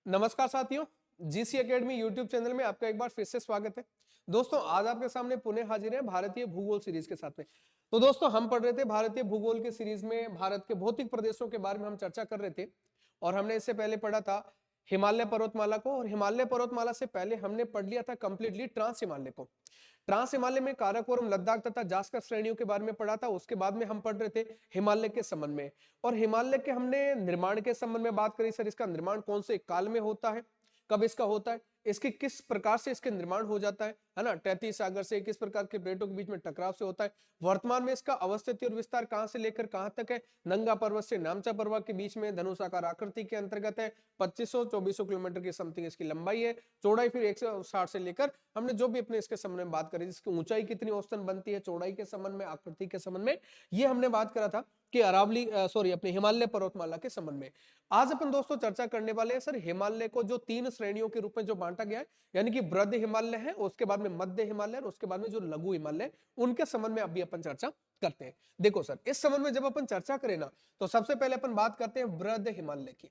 नमस्कार साथियों, GC academy YouTube channel में आपका एक बार फिर से स्वागत है। दोस्तों, आज आपके सामने पुणे हाजिर है भारतीय भूगोल सीरीज के साथ में। तो दोस्तों, हम पढ़ रहे थे भारतीय भूगोल के सीरीज में भारत के भौतिक प्रदेशों के बारे में हम चर्चा कर रहे थे। और हमने इससे पहले पढ़ा था हिमालय पर्वतमाला को, और हिमालय पर्वतमाला से पहले हमने पढ़ लिया था कंप्लीटली ट्रांस हिमालय को। ट्रांस हिमालय में काराकोरम, लद्दाख तथा जास्कर श्रेणियों के बारे में पढ़ा था। उसके बाद में हम पढ़ रहे थे हिमालय के संबंध में, और हिमालय के हमने निर्माण के संबंध में बात करी। सर, इसका निर्माण कौन से काल में होता है, कब इसका होता है, इसके किस प्रकार से इसके निर्माण हो जाता है ना, तैतीस सागर से किस प्रकार के प्लेटों के बीच में टकराव से होता है, वर्तमान में इसका अवस्थिति और विस्तार कहां से लेकर कहां तक है, नंगा पर्वत से नामचा पर्वत के बीच में धनुषाकार आकृति के अंतर्गत है, 2500-2400 किलोमीटर की समथिंग इसकी लंबाई है, चौड़ाई फिर 160 से लेकर हमने जो भी अपने इसके संबंध में बात करी, जिसकी ऊंचाई कितनी औसतन बनती है, चौड़ाई के संबंध में, आकृति के संबंध में, ये हमने बात करा था कि अरावली अपने हिमालय पर्वतमाला के संबंध में। आज अपन दोस्तों चर्चा करने वाले हैं सर हिमालय को जो 3 श्रेणियों के रूप में जो बांटा गया है, यानी कि वृद्ध हिमालय है, उसके बाद में मध्य हिमालय और उसके बाद में जो लघु हिमालय, उनके संबंध में अभी अपन चर्चा करते हैं। देखो सर, इस संबंध में जब अपन चर्चा करें ना, तो सबसे पहले अपन बात करते हैं वृद्ध हिमालय की।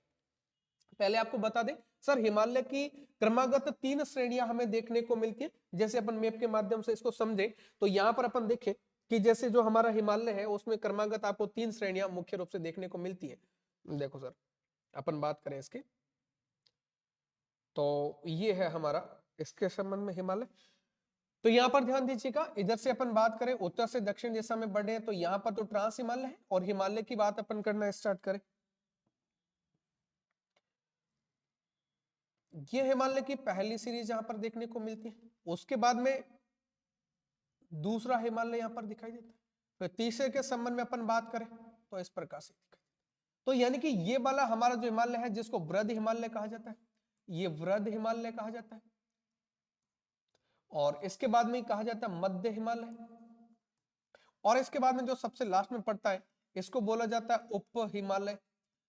पहले आपको बता दें सर, हिमालय की क्रमागत 3 श्रेणियां हमें देखने को मिलती है। जैसे अपन मैप के माध्यम से इसको समझे, तो यहां पर अपन देखें कि जैसे जो हमारा हिमालय है उसमें क्रमागत आपको 3 श्रेणियां मुख्य रूप से देखने को मिलती है। देखो सर, अपन बात करें इसकी, तो ये है हमारा इसके संबंध में हिमालय। तो यहां पर ध्यान दीजिएगा, इधर से अपन बात करें उत्तर से दक्षिण जैसा में बढ़े, तो यहां पर तो ट्रांस हिमालय है, और हिमालय की बात अपन करना स्टार्ट करें, ये हिमालय की पहली सीरीज यहां पर देखने को मिलती है। उसके बाद में दूसरा हिमालय यहां पर दिखाई देता है। फिर तीसरे के संबंध में अपन बात करें तो इस प्रकार से दिखाई, तो यानी कि ये वाला हमारा जो हिमालय है, जिसको वृद्ध हिमालय कहा जाता है, ये वृद्ध हिमालय कहा जाता है। और इसके बाद में कहा जाता है मध्य हिमालय, और इसके बाद में जो सबसे लास्ट में पड़ता है, इसको बोला जाता है उप हिमालय,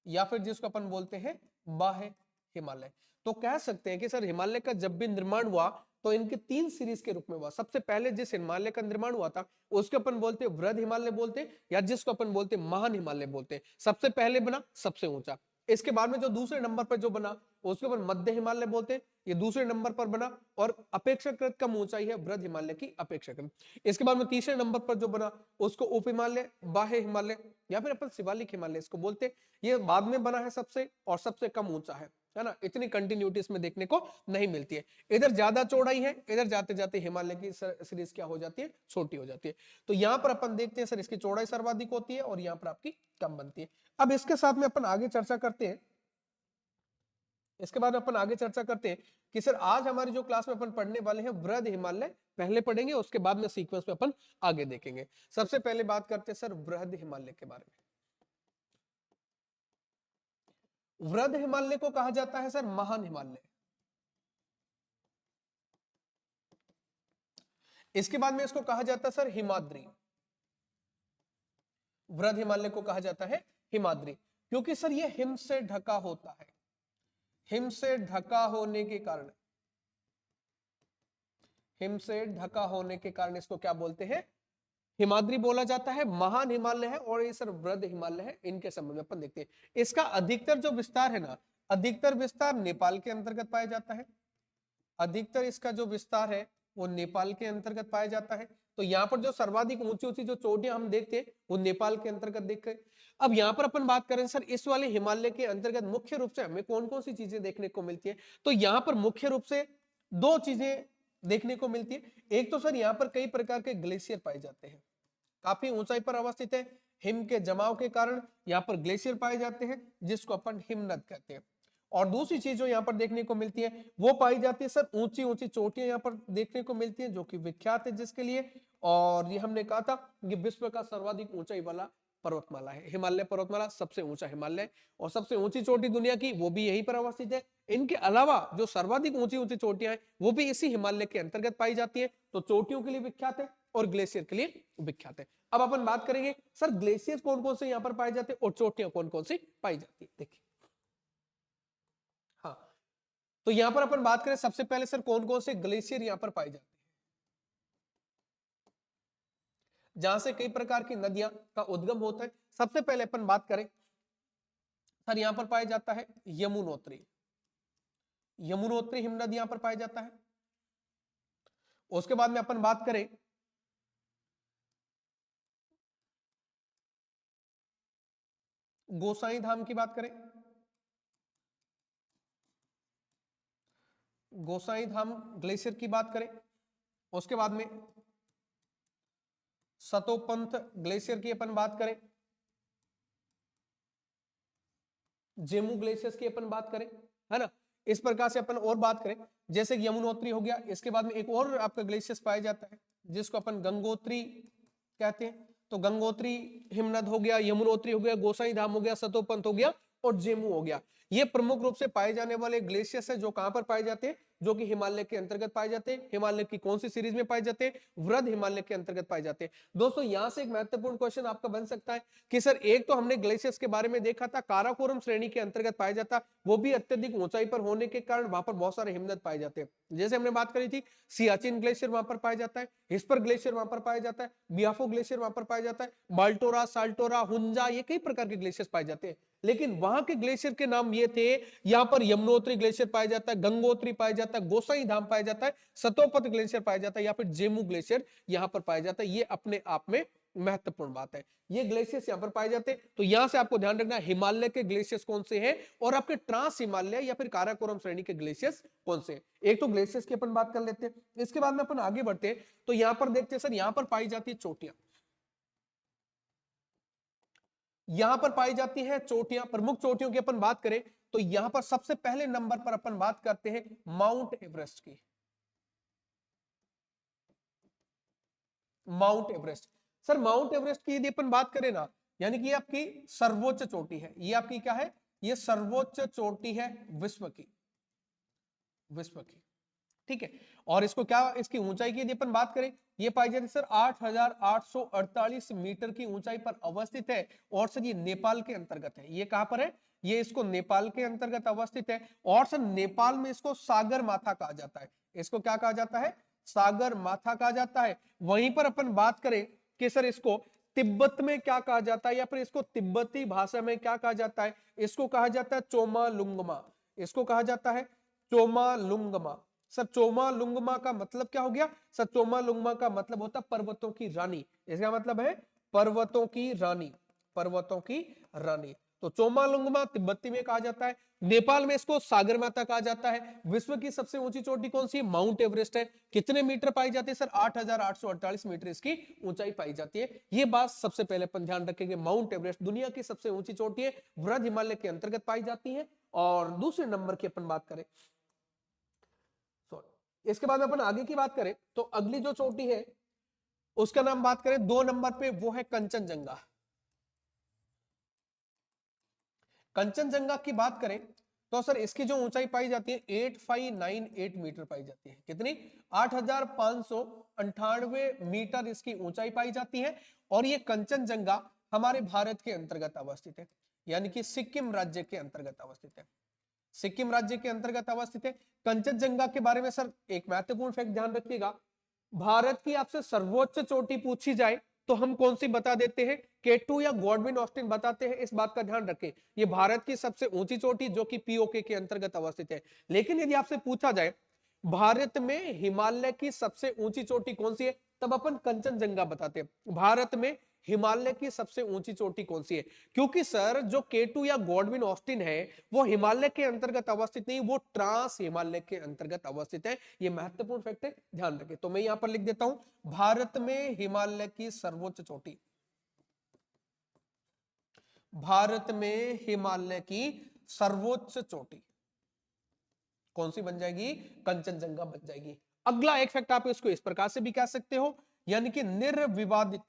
या फिर जिसको अपन बोलते हैं बाह्य हिमालय। तो कह सकते हैं कि सर हिमालय का जब भी निर्माण हुआ तो इनके 3 सीरीज के रूप में हुआ। सबसे पहले जिस हिमालय का निर्माण हुआ था उसको अपन बोलते हैं वृद्ध हिमालय बोलते हैं, या जिसको अपन बोलते हैं महान हिमालय बोलते हैं। सबसे पहले बना सबसे ऊंचा। इसके बाद में जो दूसरे नंबर पर जो बना उसको अपन मध्य हिमालय बोलते हैं, ये दूसरे नंबर पर बना, और अपेक्षाकृत कम ऊंचाई है वृद्ध हिमालय की अपेक्षाकृत। इसके बाद में तीसरे नंबर पर जो बना उसको उप हिमालय, बाह्य हिमालय, या फिर अपन शिवालिक हिमालय इसको बोलते हैं। ये बाद में बना है सबसे, और सबसे कम ऊंचा है ना। इतनी कंटिन्यूटी इसमें देखने को नहीं मिलती है। इधर ज्यादा चौड़ाई है, इधर जाते जाते हिमालय की सीरीज क्या हो जाती है, छोटी हो जाती है। तो यहां पर अपन देखते हैं सर, इसकी चौड़ाई सर्वाधिक होती है और यहां पर आपकी कम बनती है। अब इसके साथ में अपन आगे चर्चा करते हैं, इसके बाद अपन आगे चर्चा करते हैं कि सर आज हमारी जो क्लास में अपन पढ़ने वाले हैं वृद्ध हिमालय पहले पढ़ेंगे, उसके बाद में सीक्वेंस में अपन आगे देखेंगे। सबसे पहले बात करते हैं सर वृद्ध हिमालय के बारे में। वृद्ध हिमालय को कहा जाता है सर महान हिमालय। इसके बाद में इसको कहा जाता है सर हिमाद्री। वृद्ध हिमालय को कहा जाता है हिमाद्री, क्योंकि सर ये हिम से ढका होता है। हिम से ढका होने के कारण, हिम से ढका होने के कारण इसको क्या बोलते हैं, हिमाद्री बोला जाता है। महान हिमालय है और ये सर वृद्ध हिमालय है। इनके संबंध में अपन देखते हैं, इसका अधिकतर जो विस्तार है ना, अधिकतर विस्तार नेपाल के अंतर्गत पाया जाता है। अधिकतर इसका जो विस्तार है वो नेपाल के अंतर्गत पाया जाता है। तो यहाँ पर जो सर्वाधिक ऊंची ऊंची जो चोटियां हम देखते हैं वो नेपाल के अंतर्गत देखते हैं। अब यहाँ पर अपन बात करें सर, इस वाले हिमालय के अंतर्गत मुख्य रूप से हमें कौन कौन सी चीजें देखने को मिलती है, तो यहाँ पर मुख्य रूप से 2 चीजें देखने को मिलती है। एक तो सर यहाँ पर कई प्रकार के ग्लेशियर पाए जाते हैं, काफी ऊंचाई पर अवस्थित है। हिम के जमाव के कारण यहाँ पर ग्लेशियर पाए जाते हैं, जिसको अपन हिमनद कहते हैं। और दूसरी चीज जो यहाँ पर देखने को मिलती है वो पाई जाती है सर ऊंची ऊंची चोटियां यहाँ पर देखने को मिलती है, जो कि विख्यात है जिसके लिए। और ये हमने कहा था कि विश्व का सर्वाधिक ऊंचाई वाला पर्वतमाला है हिमालय पर्वतमाला, सबसे ऊंचा हिमालय, और सबसे ऊंची चोटी दुनिया की वो भी यहीं पर अवस्थित है। इनके अलावा जो सर्वाधिक ऊंची ऊंची चोटियां हैं वो भी इसी हिमालय के अंतर्गत पाई जाती है। तो चोटियों के लिए विख्यात है और ग्लेशियर के लिए विख्यात है। अब अपन बात करेंगे सर ग्लेशियर कौन कौन से यहाँ पर पाए जाते हैं और चोटियां कौन कौन सी पाई जाती है। देखिए, हाँ, तो यहां पर अपन बात करें सबसे पहले सर कौन कौन से ग्लेशियर यहां पर पाए जाते हैं, जहां से कई प्रकार की नदियां का उद्गम होता है। सबसे पहले अपन बात करें सर, यहां पर पाया जाता है यमुनोत्री। यमुनोत्री हिमनद यहां पर पाया जाता है। उसके बाद में अपन बात करें गोसाई धाम की बात करें, गोसाई धाम ग्लेशियर की बात करें, उसके बाद में सतोपंथ ग्लेशियर की अपन बात करें, जेमू ग्लेशियर्स की अपन बात करें, है ना। इस प्रकार से अपन और बात करें, जैसे कि यमुनोत्री हो गया, इसके बाद में एक और आपका ग्लेशियर्स पाया जाता है जिसको अपन गंगोत्री कहते हैं। तो गंगोत्री हिमनद हो गया, यमुनोत्री हो गया, गोसाई धाम हो गया, सतोपंथ हो गया और जेमू हो गया। ये प्रमुख रूप से पाए जाने वाले ग्लेशियर्स है जो कहां पर पाए जाते हैं, जो कि हिमालय के अंतर्गत पाए जाते हैं। हिमालय की कौन सी सीरीज में पाए जाते हैं, वृद्ध हिमालय के अंतर्गत पाए जाते हैं। दोस्तों यहां से एक महत्वपूर्ण क्वेश्चन आपका बन सकता है कि सर एक तो हमने ग्लेशियर्स के बारे में देखा था, काराकोरम श्रेणी के अंतर्गत पाया जाता, वो भी अत्यधिक ऊंचाई पर होने के कारण वहां पर बहुत सारे हिमनद पाए जाते हैं। जैसे हमने बात करी थी, सियाचिन ग्लेशियर वहां पर पाया जाता है, हिस्पर ग्लेशियर वहां पर पाया जाता है, बियाफो ग्लेशियर वहां पर पाया जाता है, बाल्टोरा, साल्टोरा, हुंजा, ये कई प्रकार के ग्लेशियर्स पाए जाते हैं। लेकिन वहां के ग्लेशियर के नाम ये थे, यहां पर यमुनोत्री ग्लेशियर पाया जाता है, गंगोत्री पाया जाता है, गोसाई धाम पाया जाता है, सतोपथ ग्लेशियर पाया जाता है, या फिर जेमू ग्लेशियर यहां पर पाया जाता है। ये अपने आप में महत्वपूर्ण बात है, ये ग्लेशियर्स यहां पर पाए जाते हैं। तो यहां से आपको ध्यान रखना हिमालय के ग्लेशियर्स कौन से हैं और आपके ट्रांस हिमालय या फिर काराकोरम श्रेणी के ग्लेशियर्स कौन से हैं। एक तो ग्लेशियर्स की अपन बात कर लेते हैं, इसके बाद में अपन आगे बढ़ते हैं। तो यहां पर देखते हैं सर, यहां पर पाई जाती है चोटियां, यहां पर पाई जाती है चोटियां। प्रमुख चोटियों की अपन बात करें तो यहां पर सबसे पहले नंबर पर अपन बात करते हैं माउंट एवरेस्ट की। Mount Everest, sir mount Everest की यदि अपन बात करें ना, यानी कि ये आपकी सर्वोच्च चोटी है, ये आपकी क्या है, ये सर्वोच्च चोटी है विश्व की, विश्व की, ठीक है। और इसको क्या, इसकी ऊंचाई की यदि अपन बात करें, ये पाई जाती है सर 8,848 मीटर की ऊंचाई पर अवस्थित है। और सर ये नेपाल के अंतर्गत है, ये कहां पर है, ये इसको नेपाल के अंतर्गत अवस्थित है। और सर नेपाल में इसको सागर माथा कहा जाता है, इसको क्या कहा जाता है, सागर माथा कहा जाता है। वहीं पर अपन बात करें कि सर इसको तिब्बत में क्या कहा जाता है, या फिर इसको तिब्बती भाषा में क्या कहा जाता है, इसको कहा जाता है चोमा लुंगमा, इसको कहा जाता है चोमा लुंगमा। सर चोमा लुंगमा का मतलब क्या हो गया, सर चोमा लुंगमा का मतलब होता है पर्वतों की रानी, इसका मतलब है पर्वतों की रानी, पर्वतों की रानी। तो चोमा लुंगमा तिब्बती में कहा जाता है, नेपाल में इसको सागर माता कहा जाता है। विश्व की सबसे ऊंची चोटी कौन सी है, माउंट एवरेस्ट है। कितने मीटर पाई जाती है सर, 8,848 मीटर इसकी ऊंचाई पाई जाती है। ये बात सबसे पहले अपन ध्यान रखेंगे, माउंट एवरेस्ट दुनिया की सबसे ऊंची चोटी है, वृद्ध हिमालय के अंतर्गत पाई जाती है। और दूसरे नंबर की अपन बात करें, इसके बाद में अपन आगे की बात करें तो अगली जो चोटी है उसका नाम बात करें 2 नंबर पे, वो है कंचनजंगा। कंचनजंगा की बात करें तो सर इसकी जो ऊंचाई पाई जाती है 8598 मीटर पाई जाती है, कितनी, 8,598 मीटर इसकी ऊंचाई पाई जाती है। और ये कंचनजंगा हमारे भारत के अंतर्गत अवस्थित है, यानी कि सिक्किम राज्य के अंतर्गत अवस्थित है, सिक्किम राज्य के अंतर्गत अवस्थित है। कंचनजंगा के बारे में सर एक महत्वपूर्ण फैक्ट ध्यान रखिएगा, भारत की आपसे सर्वोच्च चोटी पूछी जाए तो हम कौन सी बता देते हैं, केटू या गॉडविन ऑस्टिन बताते हैं, इस बात का ध्यान रखें। ये भारत की सबसे ऊंची चोटी जो कि पीओके के अंतर्गत अवस्थित है। लेकिन यदि आपसे पूछा जाए भारत में हिमालय की सबसे ऊंची चोटी कौन सी है, तब अपन कंचनजंगा बताते हैं। भारत में हिमालय की सबसे ऊंची चोटी कौन सी है, क्योंकि सर जो केटू या गॉडविन ऑस्टिन है वो हिमालय के अंतर्गत अवस्थित नहीं, वो ट्रांस हिमालय के अंतर्गत अवस्थित है। ये महत्वपूर्ण फैक्ट है, ध्यान रखें। तो मैं यहां पर लिख देता हूं भारत में हिमालय की सर्वोच्च चोटी, भारत में हिमालय की सर्वोच्च चोटी कौन सी बन जाएगी, कंचनजंगा बन जाएगी। अगला एक फैक्ट आप इसको इस प्रकार से भी कह सकते हो, यानी कि निर्विवादित,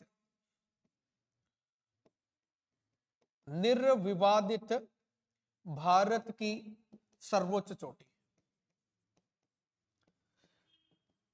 निर्विवादित भारत की सर्वोच्च चोटी,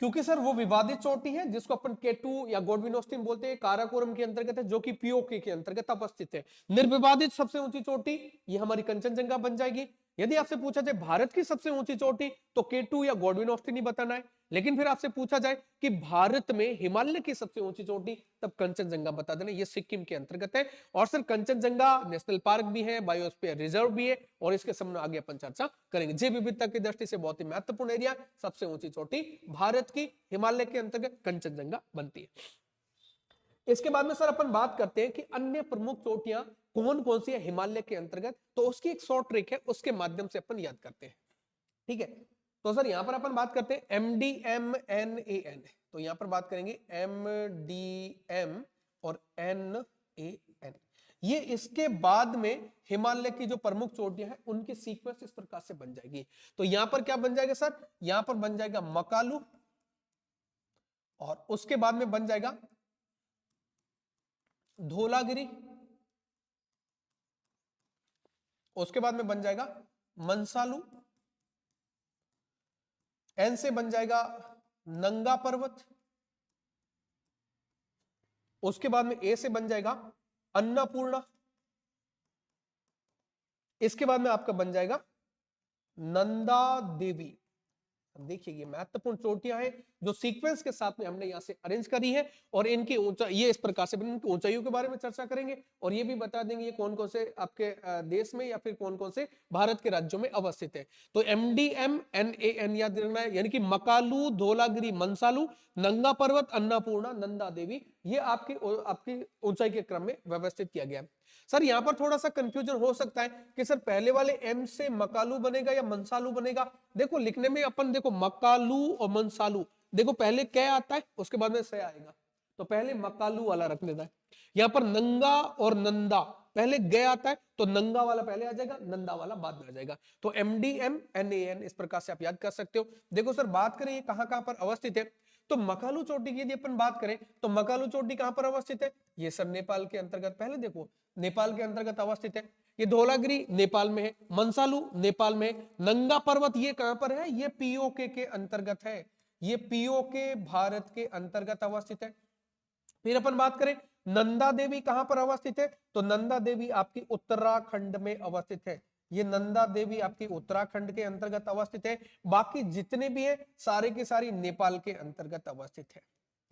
क्योंकि सर वो विवादित चोटी है जिसको अपन केटू या गॉडविन ऑस्टिन बोलते हैं, काराकोरम के अंतर्गत है, जो कि पीओके के अंतर्गत अवस्थित है। निर्विवादित सबसे ऊंची चोटी ये हमारी कंचनजंगा बन जाएगी। यदि आपसे पूछा जाए भारत की सबसे ऊंची चोटी तो K2 या गॉडविन ऑस्टिन ही बताना है। लेकिन फिर आपसे पूछा जाए कि भारत में हिमालय की सबसे ऊंची चोटी, तब कंचनजंगा बता देना, ये सिक्किम के अंतर्गत है। और सर कंचनजंगा नेशनल पार्क भी है, बायोस्फीयर रिजर्व भी है, और इसके संबंध में आगे अपन चर्चा करेंगे। जैव विविधता की दृष्टि से बहुत ही महत्वपूर्ण एरिया, सबसे ऊंची चोटी भारत की हिमालय के अंतर्गत कंचनजंगा बनती है। इसके बाद में सर अपन बात करते हैं कि अन्य प्रमुख चोटियां कौन कौन सी है हिमालय के अंतर्गत, तो उसकी एक शॉर्ट ट्रिक है, उसके माध्यम से अपन याद करते हैं। ठीक है, तो सर यहां पर अपन बात करते हैं MDMNAN, तो यहां पर बात करेंगे MDM और NAN। ये इसके बाद में हिमालय की जो प्रमुख चोटियां हैं उनकी सीक्वेंस इस प्रकार से बन जाएगी। तो यहां पर क्या बन जाएगा सर, यहां पर बन जाएगा मकालू, और उसके बाद में बन जाएगा धौलागिरी, उसके बाद में बन जाएगा मंसालू, एन से बन जाएगा नंगा पर्वत, उसके बाद में ए से बन जाएगा अन्नपूर्णा, इसके बाद में आपका बन जाएगा नंदा देवी। देखिए ये महत्वपूर्ण चोटियां हैं जो सीक्वेंस के साथ में हमने यहां से अरेंज करी है, और इनकी ऊंचाई ये इस प्रकार से इनकी ऊंचाइयों के बारे में चर्चा करेंगे, और ये भी बता देंगे ये कौन कौन से आपके देश में या फिर कौन कौन से भारत के राज्यों में अवस्थित है। तो MDMNAN याद रखना है, यानी कि मकालू, धौलागिरी, मंसालू, नंगा पर्वत, अन्नपूर्णा, नंदा देवी, ये आपकी ऊंचाई के क्रम में व्यवस्थित किया गया है। सर यहां पर थोड़ा सा कंफ्यूजन हो सकता है कि सर पहले वाले M से मकालू बनेगा या मंसालू बनेगा। देखो लिखने में अपन देखो मकालू और मंसालू, देखो पहले क्या आता है उसके बाद में से आएगा, तो पहले मकालू वाला रख लेना है। यहां पर नंगा और नंदा, पहले ग आता है तो नंगा वाला पहले आ जाएगा, नंदा वाला बाद में आ जाएगा। तो MDMNAN इस प्रकार से आप याद कर सकते हो। देखो सर बात करें ये कहां कहां पर अवस्थित है, तो मकालू चोटी की यदि अपन बात करें तो मकालू चोटी कहां पर अवस्थित है, ये सर नेपाल के अंतर्गत, पहले देखो नेपाल के अंतर्गत अवस्थित है। ये धौलागिरी नेपाल में है, मंसालू नेपाल में है, नंगा पर्वत ये कहां पर है, ये POK के अंतर्गत है, ये POK भारत के अंतर्गत अवस्थित है। फिर अपन बात करें नंदा देवी कहां पर अवस्थित है, तो नंदा देवी आपकी उत्तराखंड में अवस्थित है, ये नंदा देवी आपकी उत्तराखंड के अंतर्गत अवस्थित है। बाकी जितने भी है सारे के सारी नेपाल के अंतर्गत अवस्थित है।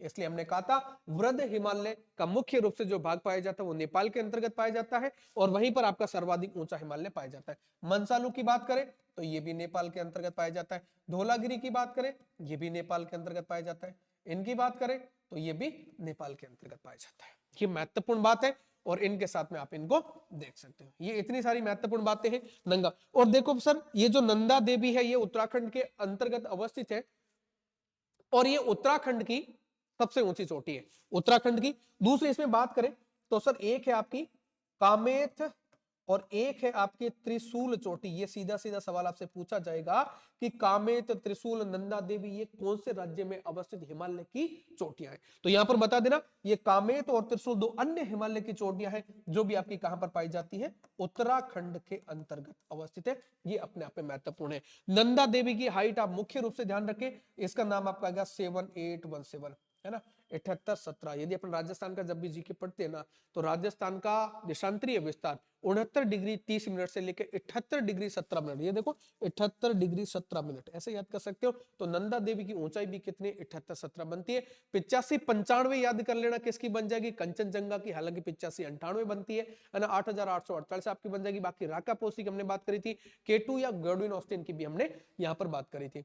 इसलिए हमने कहा था वृद्ध हिमालय का मुख्य रूप से जो भाग पाया जाता है वो नेपाल के अंतर्गत पाया जाता है, और वहीं पर आपका सर्वाधिक ऊंचा हिमालय पाया जाता है। मंसालू की बात करें तो ये भी नेपाल के अंतर्गत पाया जाता है, धौलागिरी की बात करें ये भी नेपाल के अंतर्गत पाया जाता है, इनकी बात करें तो ये भी नेपाल के अंतर्गत पाया जाता है। ये महत्वपूर्ण बात है, और इनके साथ में आप इनको देख सकते हो। ये इतनी सारी महत्वपूर्ण बातें हैं नंगा। और देखो सर ये जो नंदा देवी है ये उत्तराखंड के अंतर्गत अवस्थित है, और ये उत्तराखंड की सबसे ऊंची चोटी है, उत्तराखंड की। दूसरी इसमें बात करें तो सर एक है आपकी कामेत और एक है आपकी त्रिशूल चोटी। ये सीधा सीधा सवाल आपसे पूछा जाएगा कि कामेत, त्रिशूल, नंदा देवी ये कौन से राज्य में अवस्थित हिमालय की चोटियां हैं। तो यहां पर बता देना ये कामेत और त्रिशूल दो अन्य हिमालय की चोटियां हैं जो भी आपकी कहां पर पाई जाती है, उत्तराखंड के अंतर्गत अवस्थित है। ये अपने आप में महत्वपूर्ण है। नंदा देवी की हाइट आप मुख्य रूप से ध्यान रखें, इसका नाम आपका आएगा 7817, है ना, 7817। यदि अपन राजस्थान का जब भी जीके पढ़ते हैं ना, तो राजस्थान का देशांतरीय विस्तार 69 डिग्री 30 मिनट से लेकर 78 डिग्री 17 मिनट, ये देखो 78 डिग्री 17 मिनट ऐसे याद कर सकते हो। तो नंदा देवी की ऊंचाई भी कितनी 78-17 बनती है। 85-95 याद कर लेना किसकी बन जाएगी, कंचनजंगा की, हालांकि 85-98 बनती है ना। 8848 आपकी बन जाएगी। बाकी राका पोसी की हमने बात करी थी, K2 या गॉडविन ऑस्टिन की भी हमने यहां पर बात करी थी।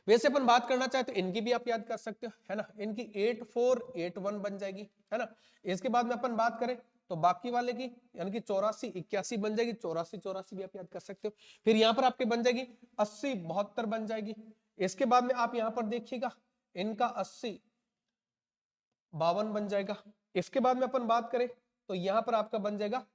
वैसे अपन बात करना चाहे तो इनकी भी आप याद कर सकते हो, है ना, इनकी 8481 बन जाएगी, है ना। इसके बाद में अपन बात करें तो बाकी वाले की यानी कि 8481 बन जाएगी, 8484 भी आप याद कर सकते हो। फिर यहां पर आपके बन जाएगी 8072 बन जाएगी। इसके बाद में आप यहां पर देखिएगा इनका 8052 बन जाएगा। इसके बाद में अपन बात करें तो यहां पर आपका बन जाएगा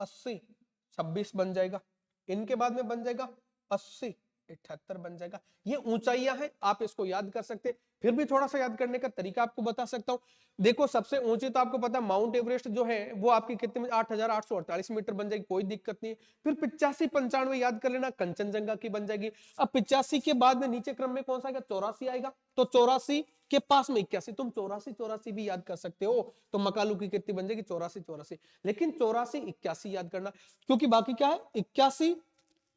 8026 बन जाएगा। इनके बाद में बन जाएगा 8078 बन जाएगा। ये ऊंचाइयां हैं, आप इसको याद कर सकते हैं। फिर भी थोड़ा सा याद करने का तरीका आपको बता सकता हूं। देखो सबसे ऊंची तो आपको पता है माउंट एवरेस्ट जो है वो आपकी कितने में 8848 मीटर बन जाएगी, कोई दिक्कत नहीं है। फिर 85-95 याद कर लेना, कंचनजंगा की बन जाएगी। अब 85 के बाद में नीचे क्रम में कौन सा आएगा, 84 आएगा। तो 84 के पास में 81, तुम 84-84 भी याद कर सकते हो। तो मकालू की कितनी बन जाएगी, 84-84। लेकिन 84-81 याद करना, क्योंकि बाकी क्या है 81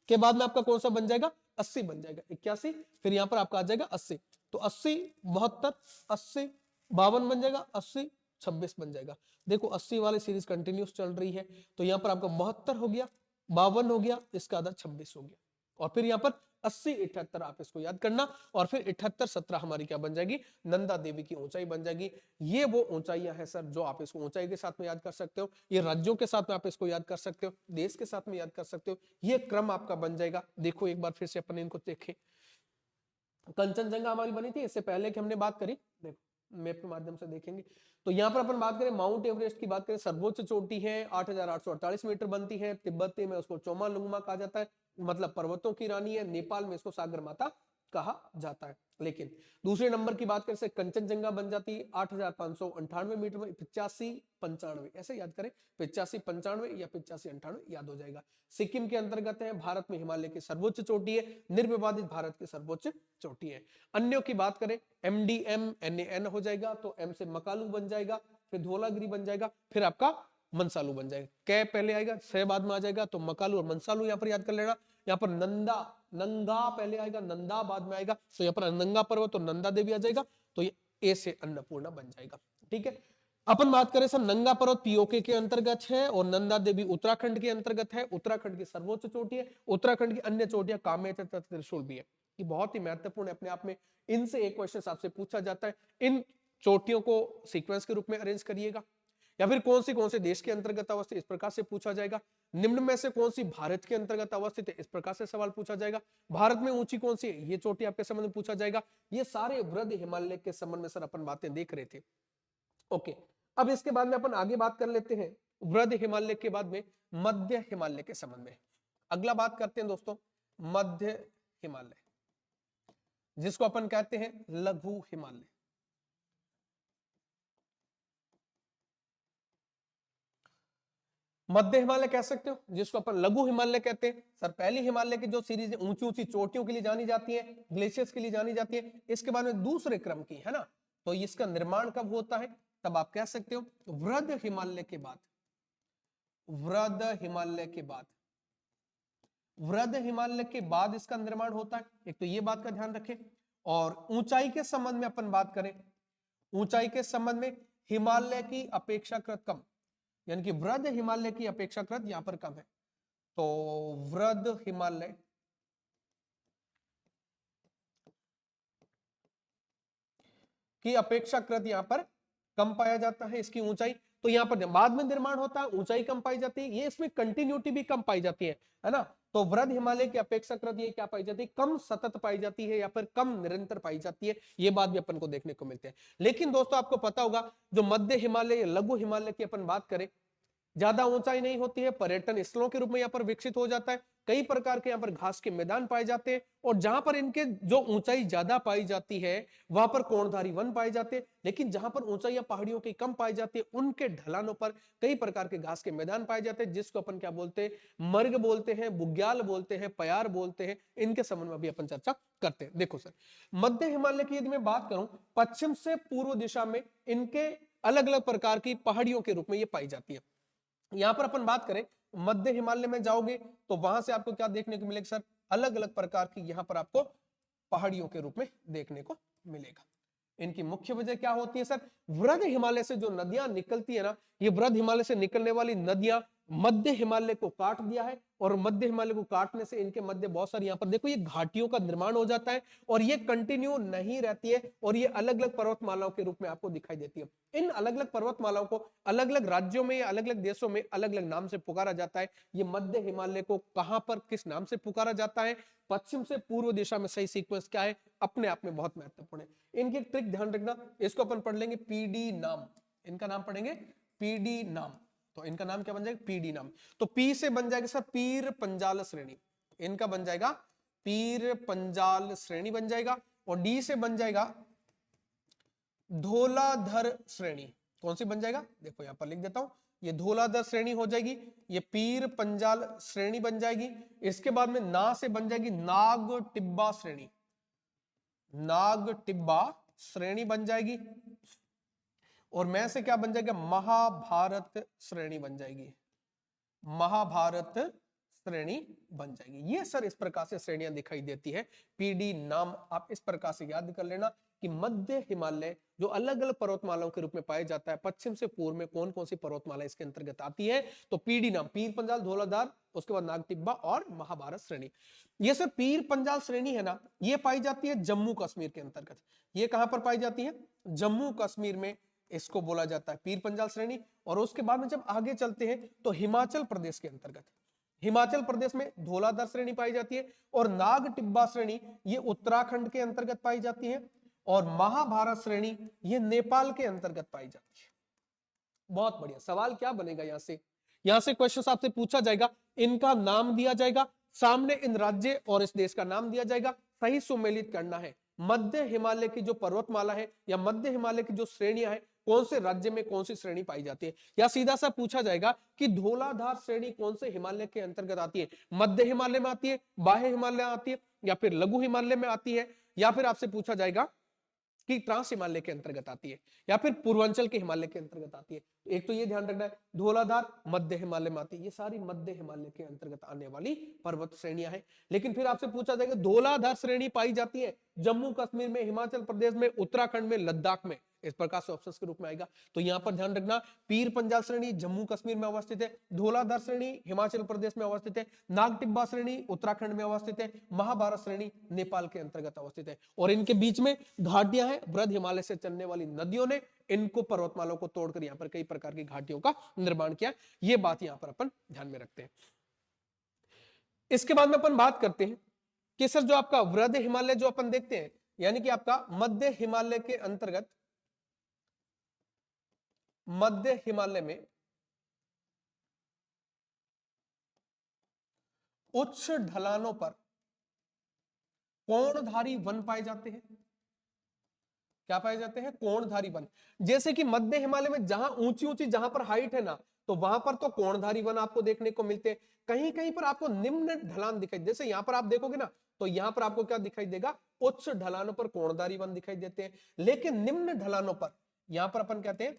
के बाद में आपका कौन सा बन जाएगा, 80 बन जाएगा, 81, फिर यहाँ पर आपका आ जाएगा 80, तो 80 72 80 52 बन जाएगा, 80 26 बन जाएगा। देखो 80 वाली सीरीज कंटिन्यूस चल रही है, तो यहाँ पर आपका 72 हो गया, 52 हो गया, इसका आधा 26 हो गया, और फिर यहाँ पर 80 78 आप इसको याद करना, और फिर 78 17 हमारी क्या बन जाएगी, नंदा देवी की ऊंचाई बन जाएगी। ये वो ऊंचाइयां हैं सर जो आप इसको ऊंचाई के साथ में याद कर सकते हो, ये राज्यों के साथ में आप इसको याद कर सकते हो, देश के साथ में याद कर सकते हो, ये क्रम आपका बन जाएगा। देखो एक बार फिर से अपन इनको देखें, कंचनजंगा हमारी बनी थी इससे पहले की हमने बात करी, देखो मैप के माध्यम से देखेंगे, तो यहाँ पर अपन बात करें माउंट एवरेस्ट की बात करें, सर्वोच्च चोटी है 8,848 मीटर बनती है, तिब्बती में उसको चोमालुंगमा कहा जाता है, मतलब पर्वतों की रानी है, नेपाल में इसको सागर माता कहा जाता है। लेकिन दूसरे नंबर की बात करें कंचनजंगा बन जाती है 8,598 मीटर में, 85 95 ऐसे याद करें, 85 95 या 85 98 याद हो जाएगा। सिक्किम के अंतर्गत है, भारत में हिमालय की सर्वोच्च चोटी है, निर्विवादित भारत की सर्वोच्च चोटी है। अन्यों की बात करें MDM NAN हो जाएगा, तो M से मकालू बन जाएगा, फिर धौलागिरी बन जाएगा, फिर आपका मंसालू बन जाएगा, कै पहले आएगा, सह बाद में आ जाएगा, तो मकालू और मंसालू यहाँ पर याद कर लेना। यहाँ पर नंगा पहले आएगा, नंदा बाद में आएगा, तो यहाँ पर नंगा पर्वत तो नंदा देवी आ जाएगा, तो ये ए से अन्नपूर्णा बन जाएगा। ठीक है, अपन बात करें सर नंगा पर्वत पीओके के अंतर्गत है, और नंदा देवी उत्तराखंड के अंतर्गत है, उत्तराखंड की सर्वोच्च चोटी है, उत्तराखंड की अन्य चोटियां कामेत तथा त्रिशूल भी है। ये बहुत ही महत्वपूर्ण है अपने आप में, इनसे एक क्वेश्चन आपसे पूछा जाता है, इन चोटियों को सीक्वेंस के रूप में अरेंज करिएगा, या फिर कौन से देश के अंतर्गत अवस्थित, इस प्रकार से पूछा जाएगा। निम्न में से कौन सी भारत के अंतर्गत अवस्थित है, इस प्रकार से सवाल पूछा जाएगा। भारत में ऊंची कौन सी है, ये चोटी आपके संबंध में पूछा जाएगा। ये सारे वृद्ध हिमालय के संबंध में सर अपन बातें देख रहे थे। ओके, अब इसके बाद में अपन आगे बात कर लेते हैं वृद्ध हिमालय के बाद में मध्य हिमालय के संबंध में। अगला बात करते हैं दोस्तों मध्य हिमालय, जिसको अपन कहते हैं लघु हिमालय। मध्य हिमालय कह सकते हो, जिसको अपन लघु हिमालय कहते हैं। सर पहली हिमालय की जो सीरीज ऊंची ऊंची चोटियों के लिए जानी जाती है, ग्लेशियर्स के लिए जानी जाती है, इसके बाद में दूसरे क्रम की है ना, तो इसका निर्माण कब होता है, तब आप कह सकते हो वृद्ध हिमालय के बाद। वृद्ध हिमालय के बाद, वृद्ध हिमालय के बाद इसका निर्माण होता है, एक तो ये बात का ध्यान रखें। और ऊंचाई के संबंध में अपन बात करें, ऊंचाई के संबंध में हिमालय की अपेक्षाकृत कम, यानी कि वृद्ध हिमालय की अपेक्षाकृत यहां पर कम है, तो वृद्ध हिमालय की अपेक्षाकृत यहां पर कम पाया जाता है इसकी ऊंचाई, तो यहां पर बाद में निर्माण होता है, ऊंचाई कम पाई जाती है, ये इसमें कंटिन्यूटी भी कम पाई जाती है ना। तो वृद्ध हिमालय की अपेक्षाकृत ये क्या पाई जाती है, कम सतत पाई जाती है या फिर कम निरंतर पाई जाती है, ये बात भी अपन को देखने को मिलती है। लेकिन दोस्तों आपको पता होगा जो मध्य हिमालय लघु हिमालय की अपन बात करें, ज्यादा ऊंचाई नहीं होती है, पर्यटन स्थलों के रूप में यहाँ पर विकसित हो जाता है, कई प्रकार के यहाँ पर घास के मैदान पाए जाते हैं, और जहां पर इनके जो ऊंचाई ज्यादा पाई जाती है वहां पर कोणधारी वन पाए जाते हैं, लेकिन जहां पर ऊंचाई पहाड़ियों की कम पाई जाती है उनके ढलानों पर कई प्रकार के घास के मैदान पाए जाते हैं, जिसको अपन क्या बोलते हैं, मर्ग बोलते हैं, बुग्याल बोलते हैं, पयार बोलते हैं। इनके संबंध में भी अपन चर्चा करते हैं। देखो सर मध्य हिमालय की यदि मैं बात करूं, पश्चिम से पूर्व दिशा में इनके अलग अलग प्रकार की पहाड़ियों के रूप में ये पाई जाती है। यहां पर अपन बात करें मध्य हिमालय में जाओगे तो वहां से आपको क्या देखने को मिलेगा सर, अलग अलग प्रकार की यहां पर आपको पहाड़ियों के रूप में देखने को मिलेगा। इनकी मुख्य वजह क्या होती है सर, वृद्ध हिमालय से जो नदियां निकलती है ना, ये वृद्ध हिमालय से निकलने वाली नदियां मध्य हिमालय को काट दिया है, और मध्य हिमालय को काटने से इनके मध्य बहुत सारी यहाँ पर देखो ये घाटियों का निर्माण हो जाता है, और ये कंटिन्यू नहीं रहती है, और ये अलग अलग पर्वतमालाओं के रूप में आपको दिखाई देती है। इन अलग अलग पर्वतमालाओं को अलग अलग राज्यों में या अलग अलग देशों में अलग अलग नाम से पुकारा जाता है। ये मध्य हिमालय को कहां पर किस नाम से पुकारा जाता है, पश्चिम से पूर्व दिशा में सही सीक्वेंस क्या है, अपने आप में बहुत महत्वपूर्ण है। इनकी एक ट्रिक ध्यान रखना, इसको अपन पढ़ लेंगे पीडी नाम, इनका नाम पढ़ेंगे पीडी नाम, तो इनका नाम क्या बन जाएगा, पीडी नाम। तो पी से बन जाएगा सर पीर पंजाल श्रेणी, इनका बन जाएगा पीर पंजाल श्रेणी बन जाएगा, और डी से बन जाएगा धौलाधर श्रेणी। कौन सी बन जाएगा, देखो यहां पर लिख देता हूं, ये धौलाधर श्रेणी हो जाएगी, ये पीर पंजाल श्रेणी बन जाएगी। इसके बाद में ना से बन जाएगी नाग टिब्बा श्रेणी, नाग टिब्बा श्रेणी बन जाएगी, और मैं से क्या बन जाएगा, महाभारत श्रेणी बन जाएगी, महाभारत श्रेणी बन जाएगी। ये सर इस प्रकार से श्रेणियां दिखाई देती है। पीडी नाम आप इस प्रकार से याद कर लेना कि मध्य हिमालय जो अलग अलग पर्वतमालाओं के रूप में पाया जाता है, पश्चिम से पूर्व में कौन कौन सी पर्वतमाला इसके अंतर्गत आती है, तो पीडी नाम, पीर पंजाल, धौलाधार, उसके बाद नागटिब्बा और महाभारत श्रेणी। ये सर पीर पंजाल श्रेणी है ना, ये पाई जाती है जम्मू कश्मीर के अंतर्गत। ये कहां पर पाई जाती है, जम्मू कश्मीर में इसको बोला जाता है पीर पंजाल श्रेणी। और उसके बाद में जब आगे चलते हैं तो हिमाचल प्रदेश के अंतर्गत, हिमाचल प्रदेश में धौलाधार श्रेणी पाई जाती है, और नाग टिब्बा श्रेणी ये उत्तराखंड के अंतर्गत पाई जाती है, और महाभारत श्रेणी ये नेपाल के अंतर्गत पाई जाती है। बहुत बढ़िया। सवाल क्या बनेगा यहां से क्वेश्चन आपसे पूछा जाएगा, इनका नाम दिया जाएगा, सामने इन राज्य और इस देश का नाम दिया जाएगा, सही सुमेलित करना है। मध्य हिमालय की जो पर्वतमाला है या मध्य हिमालय की जो श्रेणियां हैं, कौन से राज्य में कौन सी श्रेणी पाई जाती है, या सीधा सा पूछा जाएगा कि धौलाधार श्रेणी कौन से हिमालय के अंतर्गत आती है, मध्य हिमालय में आती है, बाह्य हिमालय आती है, या फिर लघु हिमालय में आती है, या फिर आपसे पूछा जाएगा कि ट्रांस हिमालय के अंतर्गत आती है, या फिर पूर्वांचल के हिमालय के अंतर्गत आती है। एक तो ये ध्यान रखना है, धौलाधार मध्य हिमालय में आती है, ये सारी मध्य हिमालय के अंतर्गत आने वाली पर्वत श्रेणियां हैं। लेकिन फिर आपसे पूछा जाएगा धौलाधार श्रेणी पाई जाती है जम्मू कश्मीर में, हिमाचल प्रदेश में, उत्तराखंड में, लद्दाख में, इस प्रकार से ऑप्शंस के रूप में आएगा। तो यहां पर ध्यान रखना, पीर पंजाल श्रेणी जम्मू कश्मीर में अवस्थित है, धौलाधार श्रेणी हिमाचल प्रदेश में अवस्थित है, नागटिब्बा श्रेणी उत्तराखंड में अवस्थित है, महाभारत श्रेणी नेपाल के अंतर्गत अवस्थित है। और इनके बीच में घाटियां हैं, वृहद हिमालय से चलने वाली नदियों ने इनको पर्वतमालाओं को तोड़कर यहां पर कई प्रकार की घाटियों का निर्माण किया। ये बात यहां पर अपन ध्यान में रखते हैं। इसके बाद में अपन बात करते हैं कि सर जो आपका वृहद हिमालय जो अपन देखते हैं, यानी कि आपका मध्य हिमालय के अंतर्गत, मध्य हिमालय में उच्च ढलानों पर कोणधारी वन पाए जाते हैं। क्या पाए जाते हैं, कोणधारी वन। जैसे कि मध्य हिमालय में जहां ऊंची ऊंची जहां पर हाइट है ना, तो वहां पर तो कोणधारी वन आपको देखने को मिलते हैं। कहीं कहीं पर आपको निम्न ढलान दिखाई, जैसे यहां पर आप देखोगे ना, तो यहां पर आपको क्या दिखाई देगा, उच्च ढलानों पर कोणधारी वन दिखाई देते हैं। लेकिन निम्न ढलानों पर, यहां पर अपन कहते हैं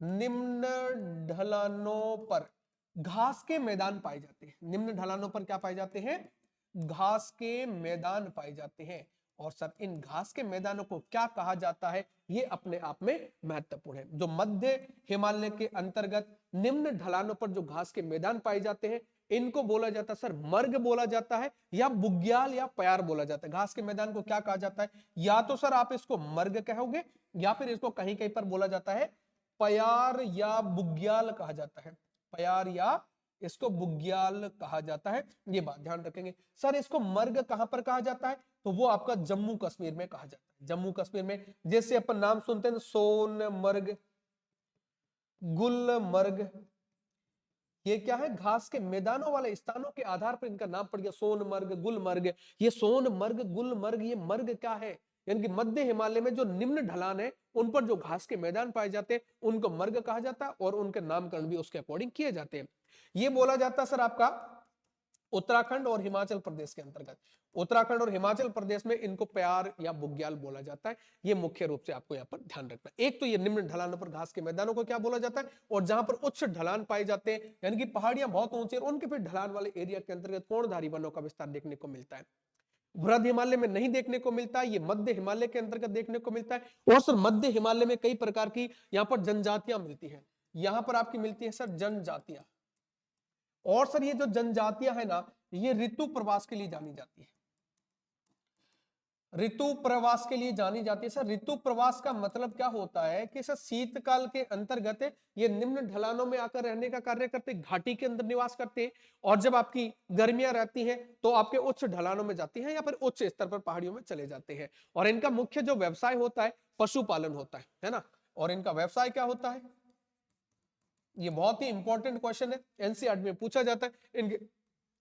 निम्न ढलानों पर घास के मैदान पाए जाते हैं। निम्न ढलानों पर क्या पाए जाते हैं, घास के मैदान पाए जाते हैं। और सर इन घास के मैदानों को क्या कहा जाता है, ये अपने आप में महत्वपूर्ण है। जो मध्य हिमालय के अंतर्गत निम्न ढलानों पर जो घास के मैदान पाए जाते हैं, इनको बोला जाता है सर मर्ग बोला जाता है, या बुग्याल या प्यार बोला जाता है। घास के मैदान को क्या कहा जाता है, या तो सर आप इसको मर्ग कहोगे, या फिर इसको कहीं कहीं पर बोला जाता है प्यार या बुग्याल कहा जाता है। प्यार या इसको बुग्याल कहा जाता है, ये बात ध्यान रखेंगे। सर इसको मर्ग कहां पर कहा जाता है, तो वो आपका जम्मू कश्मीर में कहा जाता है। जम्मू कश्मीर में जैसे अपन नाम सुनते हैं सोनमर्ग, गुलमर्ग, ये क्या है, घास के मैदानों वाले स्थानों के आधार पर इनका नाम पड़ गया सोनमर्ग, गुलमर्ग। ये सोनमर्ग, गुलमर्ग, ये मर्ग क्या है, यानी कि मध्य हिमालय में जो निम्न ढलान है उन पर जो घास के मैदान पाए जाते हैं उनको मर्ग कहा जाता है, और उनके नामकरण भी उसके अकॉर्डिंग किए जाते हैं। ये बोला जाता है सर आपका उत्तराखंड और हिमाचल प्रदेश के अंतर्गत। उत्तराखंड और हिमाचल प्रदेश में इनको प्यार या बुग्याल बोला जाता है। ये मुख्य रूप से आपको यहाँ पर ध्यान रखना है। एक तो ये निम्न ढलानों पर घास के मैदानों को क्या बोला जाता है, और जहां पर उच्च ढलान पाए जाते हैं, यानी कि पहाड़ियां बहुत ऊंची और उनके फिर ढलान वाले एरिया के अंतर्गत कोणधारी वनों का विस्तार देखने को मिलता है। वृहद हिमालय में नहीं देखने को मिलता है, ये मध्य हिमालय के अंतर्गत देखने को मिलता है। और सर मध्य हिमालय में कई प्रकार की यहाँ पर जनजातियां मिलती हैं। यहां पर आपकी मिलती है सर जनजातियां, और सर ये जो जनजातियां है ना, ये ऋतु प्रवास के लिए जानी जाती है। ऋतु प्रवास के लिए जानी जाती है। सर ऋतु प्रवास का मतलब क्या होता है कि सर शीतकाल के अंतर्गत ये निम्न ढलानों में आकर रहने का कार्य करते, घाटी के अंदर निवास करते हैं, और जब आपकी गर्मियां रहती हैं तो आपके उच्च ढलानों में जाती हैं या फिर उच्च स्तर पर पहाड़ियों में चले जाते हैं। और इनका मुख्य जो व्यवसाय होता है पशुपालन होता है ना। और इनका व्यवसाय क्या होता है, ये बहुत ही इंपॉर्टेंट क्वेश्चन है, एनसीईआरटी में पूछा जाता है। इनके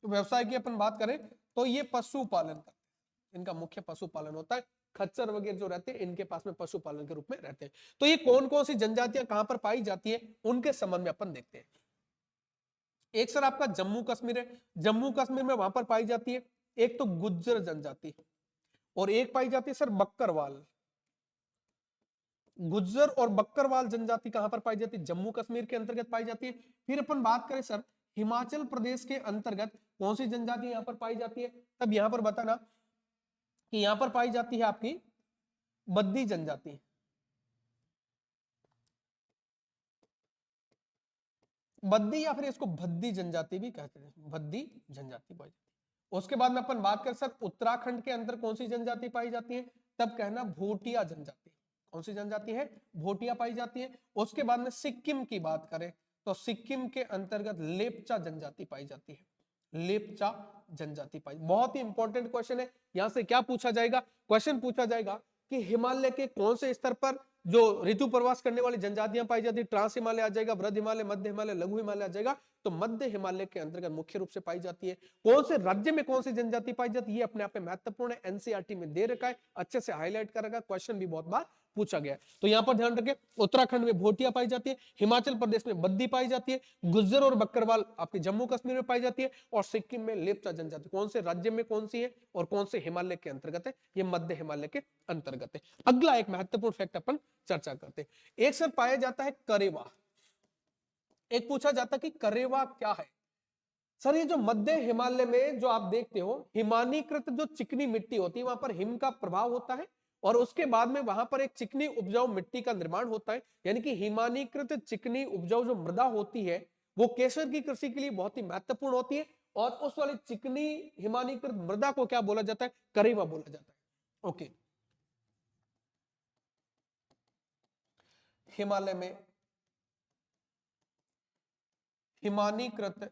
व्यवसाय की अपन बात करें तो ये पशुपालन करते हैं, इनका मुख्य पशुपालन होता है। खच्चर वगैरह जो रहते हैं इनके पास में पशुपालन के रूप में रहते हैं। तो ये कौन कौन सी जनजातियां कहां पर पाई जाती है उनके संबंध में अपन देखते हैं। एक सर आपका जम्मू कश्मीर है, जम्मू कश्मीर में वहां पर पाई जाती है एक तो गुज्जर जनजाति, और एक पाई जाती है सर बक्करवाल। गुज्जर और बक्करवाल जनजाति कहां पर पाई जाती है, जम्मू कश्मीर के अंतर्गत पाई जाती है। फिर अपन बात करें सर हिमाचल प्रदेश के अंतर्गत कौन सी जनजाति यहाँ पर पाई जाती है? तब यहाँ पर बताना कि यहाँ पर पाई जाती है आपकी बद्दी जनजाति। बद्दी या फिर इसको भद्दी जनजाति भी कहते हैं, भद्दी जनजाति पाई जाती है। उसके बाद में अपन बात कर सर उत्तराखंड के अंदर कौन सी जनजाति पाई जाती है? तब कहना भोटिया जनजाति। कौन सी जनजाति है? भोटिया पाई जाती है। उसके बाद में सिक्किम की बात करें तो सिक्किम के अंतर्गत लेपचा जनजाति पाई जाती है, लेपचा जनजाति पाई। बहुत ही इंपॉर्टेंट क्वेश्चन है, यहां से क्या पूछा जाएगा? क्वेश्चन पूछा जाएगा कि हिमालय के कौन से स्तर पर जो ऋतु प्रवास करने वाली जनजातियां पाई जाती है? ट्रांस हिमालय आ जाएगा, वृद्ध हिमालय, मध्य हिमालय, लघु हिमालय आ जाएगा। तो मध्य हिमालय के अंतर्गत मुख्य रूप से पाई जाती है। कौन से राज्य में कौन सी जनजाति पाई जाती है ये अपने आप में महत्वपूर्ण है, एनसीईआरटी में दे रखा है, अच्छे से हाईलाइट कर रखा है, क्वेश्चन भी बहुत बार पूछा गया है। तो यहाँ पर ध्यान रखें, उत्तराखंड में भोटिया पाई जाती है, हिमाचल प्रदेश में बद्दी पाई जाती है, गुज्जर और बकरवाल आपके जम्मू कश्मीर में पाई जाती है, और सिक्किम में लेपचा जनजाति। कौन से राज्य में कौन सी है और कौन से हिमालय के अंतर्गत है? ये मध्य हिमालय के अंतर्गत है। अगला एक महत्वपूर्ण फैक्ट अपन चर्चा करते हैं। एक सर पाया जाता है करेवा। एक पूछा जाता है कि करेवा क्या है? सर ये जो मध्य हिमालय में जो आप देखते हो हिमानीकृत जो चिकनी मिट्टी होती है, वहां पर हिम का प्रभाव होता है और उसके बाद में वहां पर एक चिकनी उपजाऊ मिट्टी का निर्माण होता है। यानी कि हिमानीकृत चिकनी उपजाऊ जो मृदा होती है वो केसर की कृषि के लिए बहुत ही महत्वपूर्ण होती है, और उस वाली चिकनी हिमानीकृत मृदा को क्या बोला जाता है? करेवा बोला जाता है। ओके, हिमालय में हिमानीकृत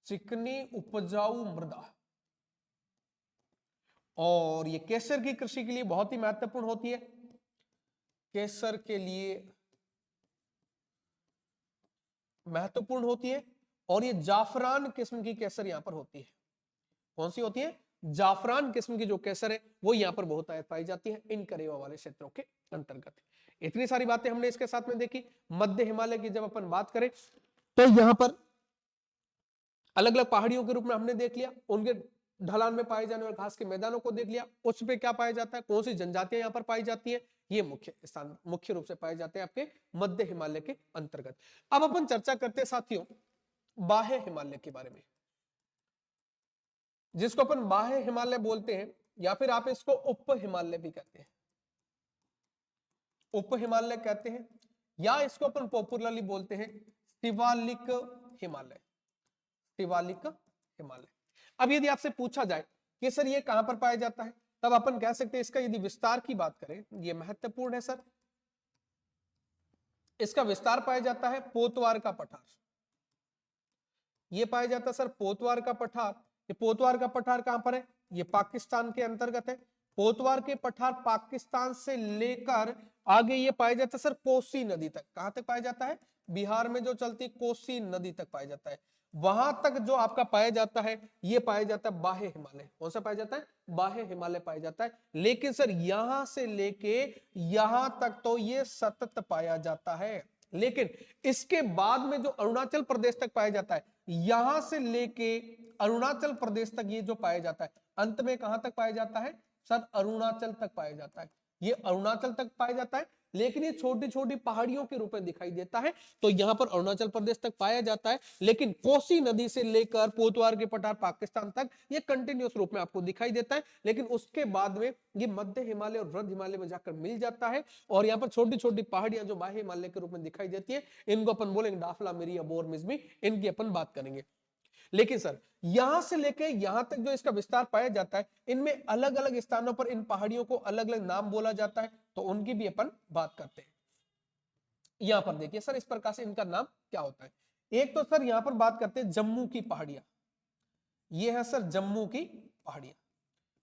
चिकनी उपजाऊ मृदा, और ये केसर की कृषि के लिए बहुत ही महत्वपूर्ण होती है। केसर के लिए महत्वपूर्ण होती है, और ये जाफरान किस्म की केसर यहां पर होती है। कौन सी होती है? जाफरान किस्म की जो केसर है वो यहां पर बहुत पाई जाती है इन करेवा वाले क्षेत्रों के अंतर्गत। इतनी सारी बातें हमने इसके साथ में देखी। मध्य हिमालय की जब अपन बात करें तो यहां पर अलग अलग पहाड़ियों के रूप में हमने देख लिया, उनके ढलान में पाए जाने वाले घास के मैदानों को देख लिया, उस पे क्या पाया जाता है, कौन सी जनजातियां यहाँ पर पाई जाती है, ये मुख्य स्थान मुख्य रूप से पाए जाते हैं आपके मध्य हिमालय के अंतर्गत। अब अपन चर्चा करते हैं साथियों बाह्य हिमालय के बारे में, जिसको अपन बाह्य हिमालय बोलते हैं या फिर आप इसको उप हिमालय भी कहते हैं, उप हिमालय कहते हैं, या इसको अपन पॉपुलरली बोलते हैं शिवालिक हिमालय, शिवालिक हिमालय। अब यदि आपसे पूछा जाए कि सर ये कहां पर पाया जाता है, तब अपन कह सकते हैं इसका यदि विस्तार की बात करें, ये महत्वपूर्ण है सर, इसका विस्तार पाया जाता है पोतवार का पठार। ये पाया जाता है सर पोतवार का पठार। ये पोतवार का पठार कहां पर है? ये पाकिस्तान के अंतर्गत है। पोतवार के पठार पाकिस्तान से लेकर आगे ये पाया जाता है सर कोसी नदी तक। कहां तक पाया जाता है? बिहार में जो चलती कोसी नदी तक पाया जाता है। वहां तक जो आपका पाया जाता है ये पाया जाता है बाह्य हिमालय। कौन सा पाया जाता है? बाह्य हिमालय पाया जाता है। लेकिन सर यहां से लेके यहां तक तो ये सतत पाया जाता है, लेकिन इसके बाद में जो अरुणाचल प्रदेश तक पाया जाता है, यहां से लेके अरुणाचल प्रदेश तक ये जो पाया जाता है, अंत में कहां तक पाया जाता है सर? अरुणाचल तक पाया जाता है। ये अरुणाचल तक पाया जाता है, लेकिन ये छोटी छोटी पहाड़ियों के रूप में दिखाई देता है, तो यहां पर अरुणाचल प्रदेश तक पाया जाता है। लेकिन कोसी नदी से लेकर पोतवार के पठार पाकिस्तान तक ये कंटिन्यूअस रूप में आपको दिखाई देता है, लेकिन उसके बाद में ये मध्य हिमालय और वृद्ध हिमालय में जाकर मिल जाता है, और यहाँ पर छोटी छोटी पहाड़ियां जो बाह्य हिमालय के रूप में दिखाई देती है, इनको अपन बोलेंगे डाफला मिरी या बोर मिजमी, इनकी अपन बात करेंगे। लेकिन सर यहां से लेके यहां तक जो इसका विस्तार पाया जाता है, इनमें अलग अलग स्थानों पर इन पहाड़ियों को अलग अलग नाम बोला जाता है, तो उनकी भी अपन बात करते हैं। यहां पर देखिए सर इस प्रकार से इनका नाम क्या होता है। एक तो सर यहां पर बात करते हैं जम्मू की पहाड़ियां, ये है सर जम्मू की पहाड़ियां।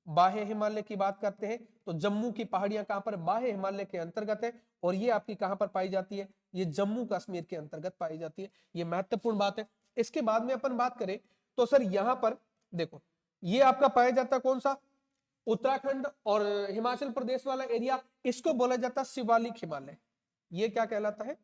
बाह्य हिमालय की बात करते हैं तो जम्मू की पहाड़ियां कहां पर? बाह्य हिमालय के अंतर्गत है, और ये आपकी कहां पर पाई जाती है? ये जम्मू कश्मीर के अंतर्गत पाई जाती है। ये महत्वपूर्ण बात है। इसके बाद में अपन बात करें तो सर यहां पर देखो ये आपका पाया जाता है कौन सा? उत्तराखंड और हिमाचल प्रदेश वाला एरिया, इसको बोला जाता है शिवालिक हिमालय। ये क्या कहलाता है?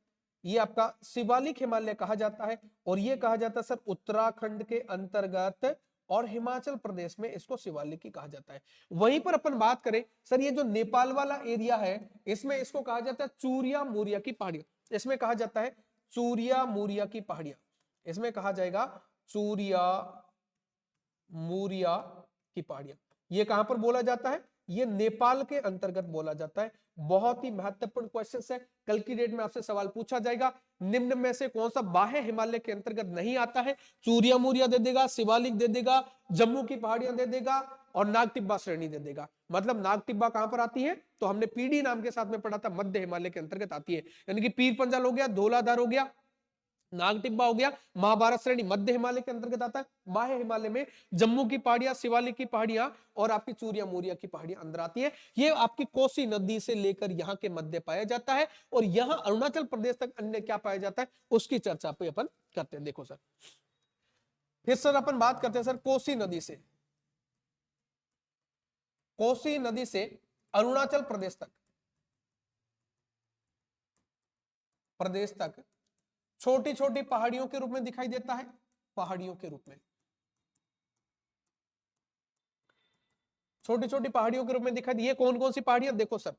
ये आपका शिवालिक हिमालय कहा जाता है, और ये कहा जाता है सर उत्तराखंड के अंतर्गत, और हिमाचल प्रदेश में इसको शिवालिक ही कहा जाता है। वहीं पर अपन बात करें सर ये जो नेपाल वाला एरिया है, इसमें इसको कहा जाता है चूरिया मूरिया की पहाड़ी, इसमें कहा जाता है चूरिया मूरिया की पहाड़ियां, इसमें कहा जाएगा चूरिया मूरिया की पहाड़ियां। ये कहां पर बोला जाता है? ये नेपाल के अंतर्गत बोला जाता है। बहुत ही महत्वपूर्ण क्वेश्चन है, कल की डेट में आपसे सवाल पूछा जाएगा। निम्न में से कौन सा बाह्य हिमालय के अंतर्गत नहीं आता है? चूरिया मूरिया दे देगा, शिवालिक दे देगा, जम्मू की पहाड़ियां दे देगा और नागटिब्बा श्रेणी दे देगा। मतलब नागटिब्बा कहां पर आती है? तो हमने पीडी नाम के साथ में पढ़ा था, मध्य हिमालय के अंतर्गत आती है। यानी कि पीर पंजाल हो गया, धौलाधार हो गया, नागटिब्बा हो गया, महाभारत श्रेणी मध्य हिमालय के अंतर्गत आता है। बाह्य हिमालय में जम्मू की पहाड़ियां, शिवालिक की पहाड़ियां और आपकी चूरिया मूरिया की पहाड़ियां अंदर आती है। ये आपकी कोसी नदी से लेकर यहाँ के मध्य पाया जाता है और यहाँ अरुणाचल प्रदेश तक अन्य क्या पाया जाता है उसकी चर्चा पे अपन करते हैं। देखो सर, फिर सर अपन बात करते हैं सर कोसी नदी से, कोसी नदी से अरुणाचल प्रदेश तक छोटी छोटी पहाड़ियों के रूप में दिखाई देता है, पहाड़ियों के रूप में, छोटी छोटी पहाड़ियों के रूप में दिखाई दी। ये कौन कौन सी पहाड़ियां? देखो सर,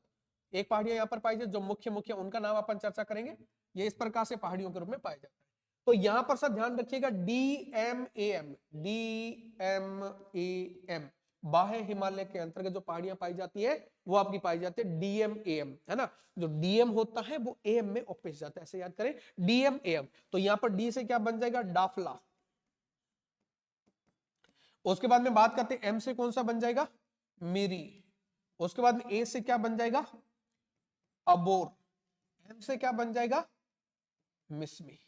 एक पहाड़ियां यहां पर पाई जाती, जो मुख्य मुख्य उनका नाम अपन चर्चा करेंगे। ये इस प्रकार से पहाड़ियों के रूप में पाया जाता है। तो यहां पर सर ध्यान रखिएगा, DMAM, DMAM बाह्य हिमालय के अंतर्गत जो पहाड़ियां पाई जाती है वो आपकी पाई जाती है DMAM, है ना। जो DM होता है वो AM में ऑफिस जाता है, ऐसे याद करें, DMAM। तो यहां पर D से क्या बन जाएगा? डाफला। उसके बाद में बात करते हैं M से कौन सा बन जाएगा? मिरी। उसके बाद में A से क्या बन जाएगा? अबोर। M से क्या बन जाएगा? मिस्मी।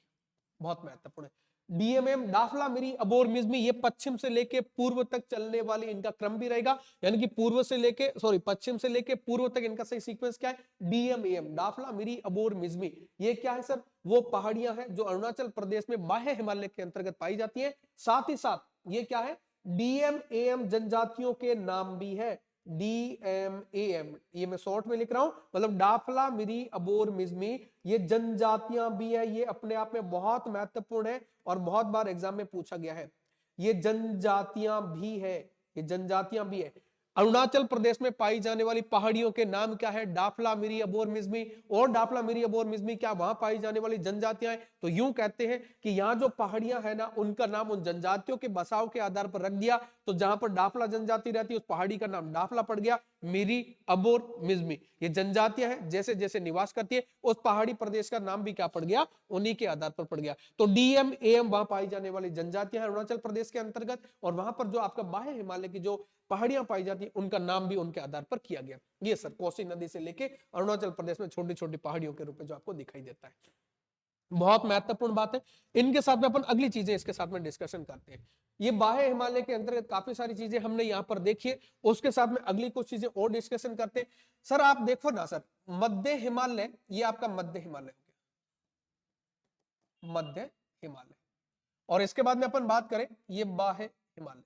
बहुत महत्वपूर्ण है। DMM, डाफला, मिरी, अबोर, मिस्मी, ये पश्चिम से लेके पूर्व तक चलने वाली इनका क्रम भी रहेगा। यानी कि पूर्व से लेके पश्चिम से लेके पूर्व तक इनका सही सीक्वेंस क्या है? DMAM, डाफला, मिरी, अबोर, मिस्मी। ये क्या है सर? वो पहाड़ियां हैं जो अरुणाचल प्रदेश में बाह्य हिमालय के अंतर्गत पाई जाती है। साथ ही साथ ये क्या है? DMAM जनजातियों के नाम भी है। DMAM, ये मैं शॉर्ट में लिख रहा हूं, मतलब डाफला, मिरी, अबोर, मिस्मी, ये जनजातियां भी है। ये अपने आप में बहुत महत्वपूर्ण है और बहुत बार एग्जाम में पूछा गया है। ये जनजातियां भी है, ये जनजातियां भी है। अरुणाचल प्रदेश में पाई जाने वाली पहाड़ियों के नाम क्या है? डाफला, मिरी, अबोर, मिस्मी। और डाफला, मिरी, अबोर, मिस्मी क्या वहां पाई जाने वाली जनजातियां हैं? तो यूं कहते हैं कि यहाँ जो पहाड़ियां है ना, उनका नाम उन जनजातियों के बसाव के आधार पर रख दिया। तो जहां पर डाफला जनजाति रहती है उस पहाड़ी का नाम डाफला पड़ गया, मिरी, अबोर, मिस्मी। ये जनजातियां हैं, जैसे जैसे निवास करती है उस पहाड़ी प्रदेश का नाम भी क्या पड़ गया? उन्हीं के आधार पर पड़ गया। तो DMAM वहां पाई जाने वाली जनजातियां हैं अरुणाचल प्रदेश के अंतर्गत, और वहां पर जो आपका बाह्य हिमालय की जो पहाड़ियां पाई जाती है उनका नाम भी उनके आधार पर किया गया। ये सर कोसी नदी से लेके अरुणाचल प्रदेश में छोटी छोटी पहाड़ियों के रूप में जो आपको दिखाई देता है, बहुत महत्वपूर्ण बात है। इनके साथ में अपन अगली चीजें इसके साथ में डिस्कशन करते हैं। ये बाह्य हिमालय के अंतर्गत काफी सारी चीजें हमने यहाँ पर देखी है, उसके साथ में अगली कुछ चीजें और डिस्कशन करते हैं। सर आप देखो ना सर, मध्य हिमालय, ये आपका मध्य हिमालय हो गया, मध्य हिमालय। और इसके बाद में अपन बात करें ये बाह्य हिमालय,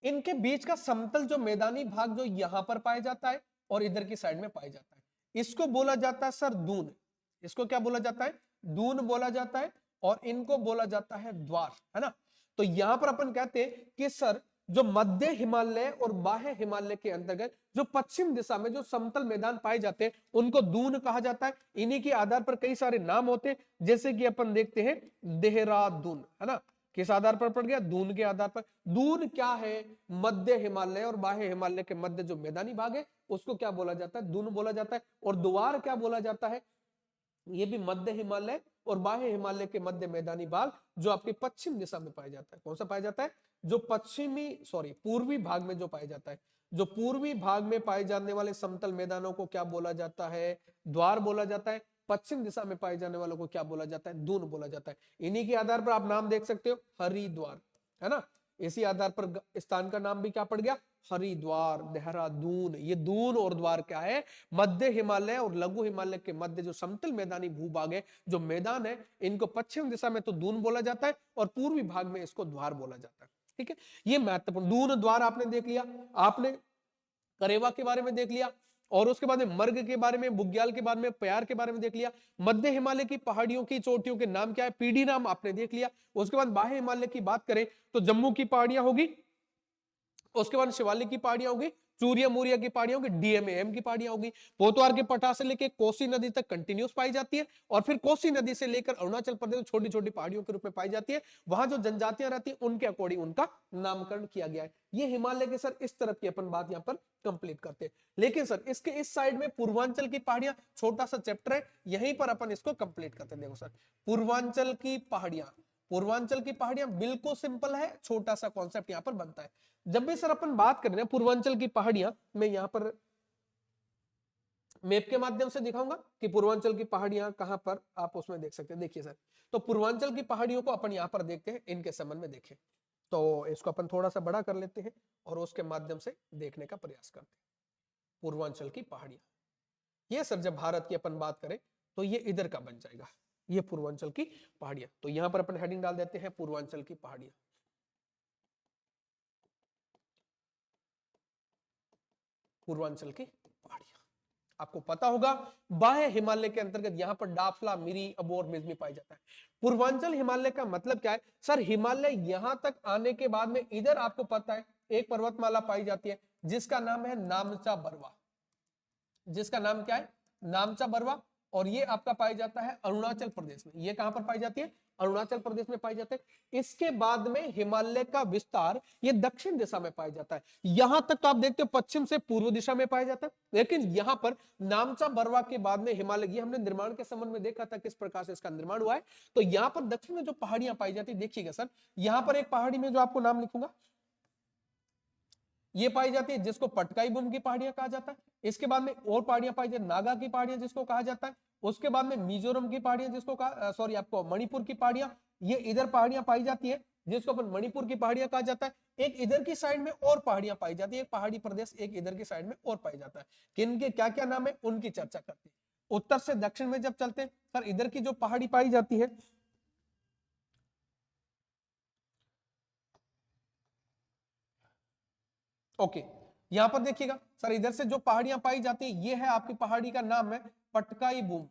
इनके बीच का समतल जो मैदानी भाग जो यहां पर पाया जाता है और इधर की साइड में पाया जाता है, इसको बोला जाता है सर दून। इसको क्या बोला जाता है? दून बोला जाता है। और इनको बोला जाता है द्वार, है ना। तो यहां पर अपन कहते हैं कि सर जो मध्य हिमालय और बाह्य हिमालय के अंतर्गत जो पश्चिम दिशा में जो समतल मैदान पाए जाते हैं उनको दून कहा जाता है। इन्हीं के आधार पर कई सारे नाम होते हैं, जैसे कि अपन देखते हैं देहरादून, है ना। किस आधार पर पड़ गया? दून के आधार पर। दून क्या है? मध्य हिमालय और बाह्य हिमालय के मध्य जो मैदानी भाग है उसको क्या बोला जाता है? दून बोला जाता है। और द्वार क्या बोला जाता है? ये भी मध्य हिमालय और बाह्य हिमालय के मध्य मैदानी भाग जो आपके पश्चिम दिशा में पाया जाता है। कौन सा पाया जाता है? जो पूर्वी भाग में जो पाया जाता है। जो पूर्वी भाग में पाए जाने वाले समतल मैदानों को क्या बोला जाता है? द्वार बोला जाता है। पश्चिम दिशा में पाए जाने वालों को क्या बोला जाता है? दून बोला जाता है। इन्हीं के आधार पर आप नाम देख सकते हो, हरिद्वार, है ना। इसी आधार पर स्थान का नाम भी क्या पड़ गया? हरिद्वार, देहरादून। ये दून और द्वार क्या है? मध्य हिमालय और लघु हिमालय के मध्य जो समतल मैदानी भूभाग है, जो मैदान है, इनको पश्चिम दिशा में तो दून बोला जाता है और पूर्वी भाग में इसको द्वार बोला जाता है। ठीक है, ये महत्वपूर्ण। दून द्वार आपने देख लिया, आपने करेवा के बारे में देख लिया, और उसके बाद में मर्ग के बारे में, बुग्याल के बारे में, प्यार के बारे में देख लिया। मध्य हिमालय की पहाड़ियों की चोटियों के नाम क्या है? पीडी नाम आपने देख लिया। उसके बाद बाह्य हिमालय की बात करें तो जम्मू की पहाड़ियां होगी, उसके बाद शिवालिक की पहाड़ियां होगी, चूरिया मुरिया की पहाड़ियां होगी, डीएमएम की पहाड़ियां होगी। पोतवार के पठार से लेकर कोसी नदी तक कंटिन्यूस पाई जाती है, और फिर कोसी नदी से लेकर अरुणाचल प्रदेश छोटी छोटी पहाड़ियों के रूप में पाई जाती है। वहां जो जनजातियां रहती है उनके अकॉर्डिंग उनका नामकरण किया गया है। ये हिमालय के सर इस तरफ की अपन बात यहाँ पर कंप्लीट करते हैं। लेकिन सर इसके इस साइड में पूर्वांचल की पहाड़ियां, छोटा सा चैप्टर है, यहीं पर अपन इसको कंप्लीट करते हैं। देखो सर, पूर्वांचल की पहाड़ियां, पूर्वांचल की पहाड़ियां बिल्कुल सिंपल है, छोटा सा कॉन्सेप्ट यहां पर बनता है। जब भी सर अपन बात करें ना पूर्वांचल की पहाड़ियां, मैं यहां पर मैप के माध्यम से दिखाऊंगा कि पूर्वांचल की पहाड़ियां कहां पर आप उसमें देख सकते हैं। देखिए सर, तो पूर्वांचल की पहाड़ियों को अपन यहां पर देखते हैं, इनके संबंध में देखें तो इसको अपन थोड़ा सा बड़ा कर लेते हैं और उसके माध्यम से देखने का प्रयास करते हैं। पूर्वांचल की पहाड़ियां, ये सर जब भारत की अपन बात करें तो ये इधर का बन जाएगा, ये पूर्वांचल की पहाड़ियां। तो यहां पर अपन हेडिंग डाल देते हैं पूर्वांचल की पहाड़ियां। पूर्वांचल की पहाड़ियां आपको पता होगा बाह्य हिमालय के अंतर्गत यहां पर डाफला, मिरी, अबोर, मिजमी पाया जाता है। पूर्वांचल हिमालय का मतलब क्या है सर? हिमालय यहां तक आने के बाद में इधर आपको पता है एक पर्वतमाला पाई जाती है जिसका नाम है नामचा बरवा। जिसका नाम क्या है? नामचा बरवा। और ये आपका पाया जाता है अरुणाचल प्रदेश में। ये कहां पर पाई जाती है? अरुणाचल प्रदेश में पाई जाते हैं। इसके बाद में हिमालय का विस्तार ये दक्षिण दिशा में पाया जाता है। यहां तक तो आप देखते हो पश्चिम से पूर्व दिशा में पाया जाता है, लेकिन यहां पर नामचा बरवा के बाद में हिमालय, ये हमने निर्माण के संबंध में देखा था किस प्रकार से इसका निर्माण हुआ है। तो यहां पर दक्षिण में जो पहाड़ियां पाई जाती है, देखिएगा सर, यहां पर एक पहाड़ी में जो आपको नाम लिखूंगा ये पाई जाती है जिसको पटकाई बुम की पहाड़ियां कहा जाता है। इसके बाद में और पहाड़ियां पाई जाती है, नागा की पहाड़ियां जिसको कहा जाता है। उसके बाद में मिजोरम की पहाड़ियां जिसको कहा, सॉरी आपको मणिपुर की पहाड़ियां, ये इधर पहाड़ियां पाई जाती है जिसको अपन मणिपुर की पहाड़ियां कहा जाता है। एक इधर की साइड में और पहाड़ियां पाई जाती है, एक पहाड़ी प्रदेश एक इधर की साइड में और पाई जाता है। किनके क्या क्या नाम है उनकी चर्चा करते हैं। उत्तर से दक्षिण में जब चलते हैं सर, इधर की जो पहाड़ी पाई जाती है, ओके, यहां पर देखिएगा सर, इधर से जो पहाड़ियां पाई जाती है ये है आपकी पहाड़ी का नाम है पटकाई बूम।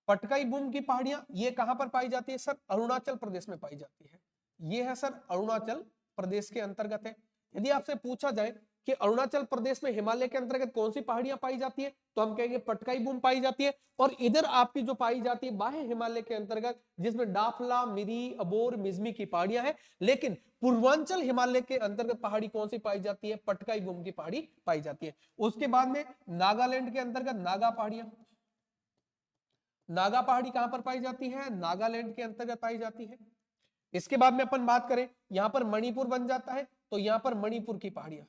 पटकाई बूम की पहाड़ियां ये कहां पर पाई जाती है सर? अरुणाचल प्रदेश में पाई जाती है। ये है सर अरुणाचल प्रदेश के अंतर्गत है। यदि आपसे पूछा जाए कि अरुणाचल प्रदेश में हिमालय के अंतर्गत कौन सी पहाड़ियां पाई जाती है, तो हम कहेंगे पटकाई बूम पाई जाती है। और इधर आपकी जो पाई जाती है बाह्य हिमालय के अंतर्गत, जिसमें डाफला, मिरी, अबोर, मिजमी की पहाड़ियां हैं। लेकिन पूर्वांचल हिमालय के अंतर्गत पहाड़ी कौन सी पाई जाती है? पटकाई बूम की पहाड़ी पाई जाती है। उसके बाद में नागालैंड के अंतर्गत नागा पहाड़ियां, नागा पहाड़ी कहां पर पाई जाती है? नागालैंड के अंतर्गत पाई जाती है। इसके बाद में अपन बात करें, यहां पर मणिपुर बन जाता है, तो यहां पर मणिपुर की पहाड़ियां,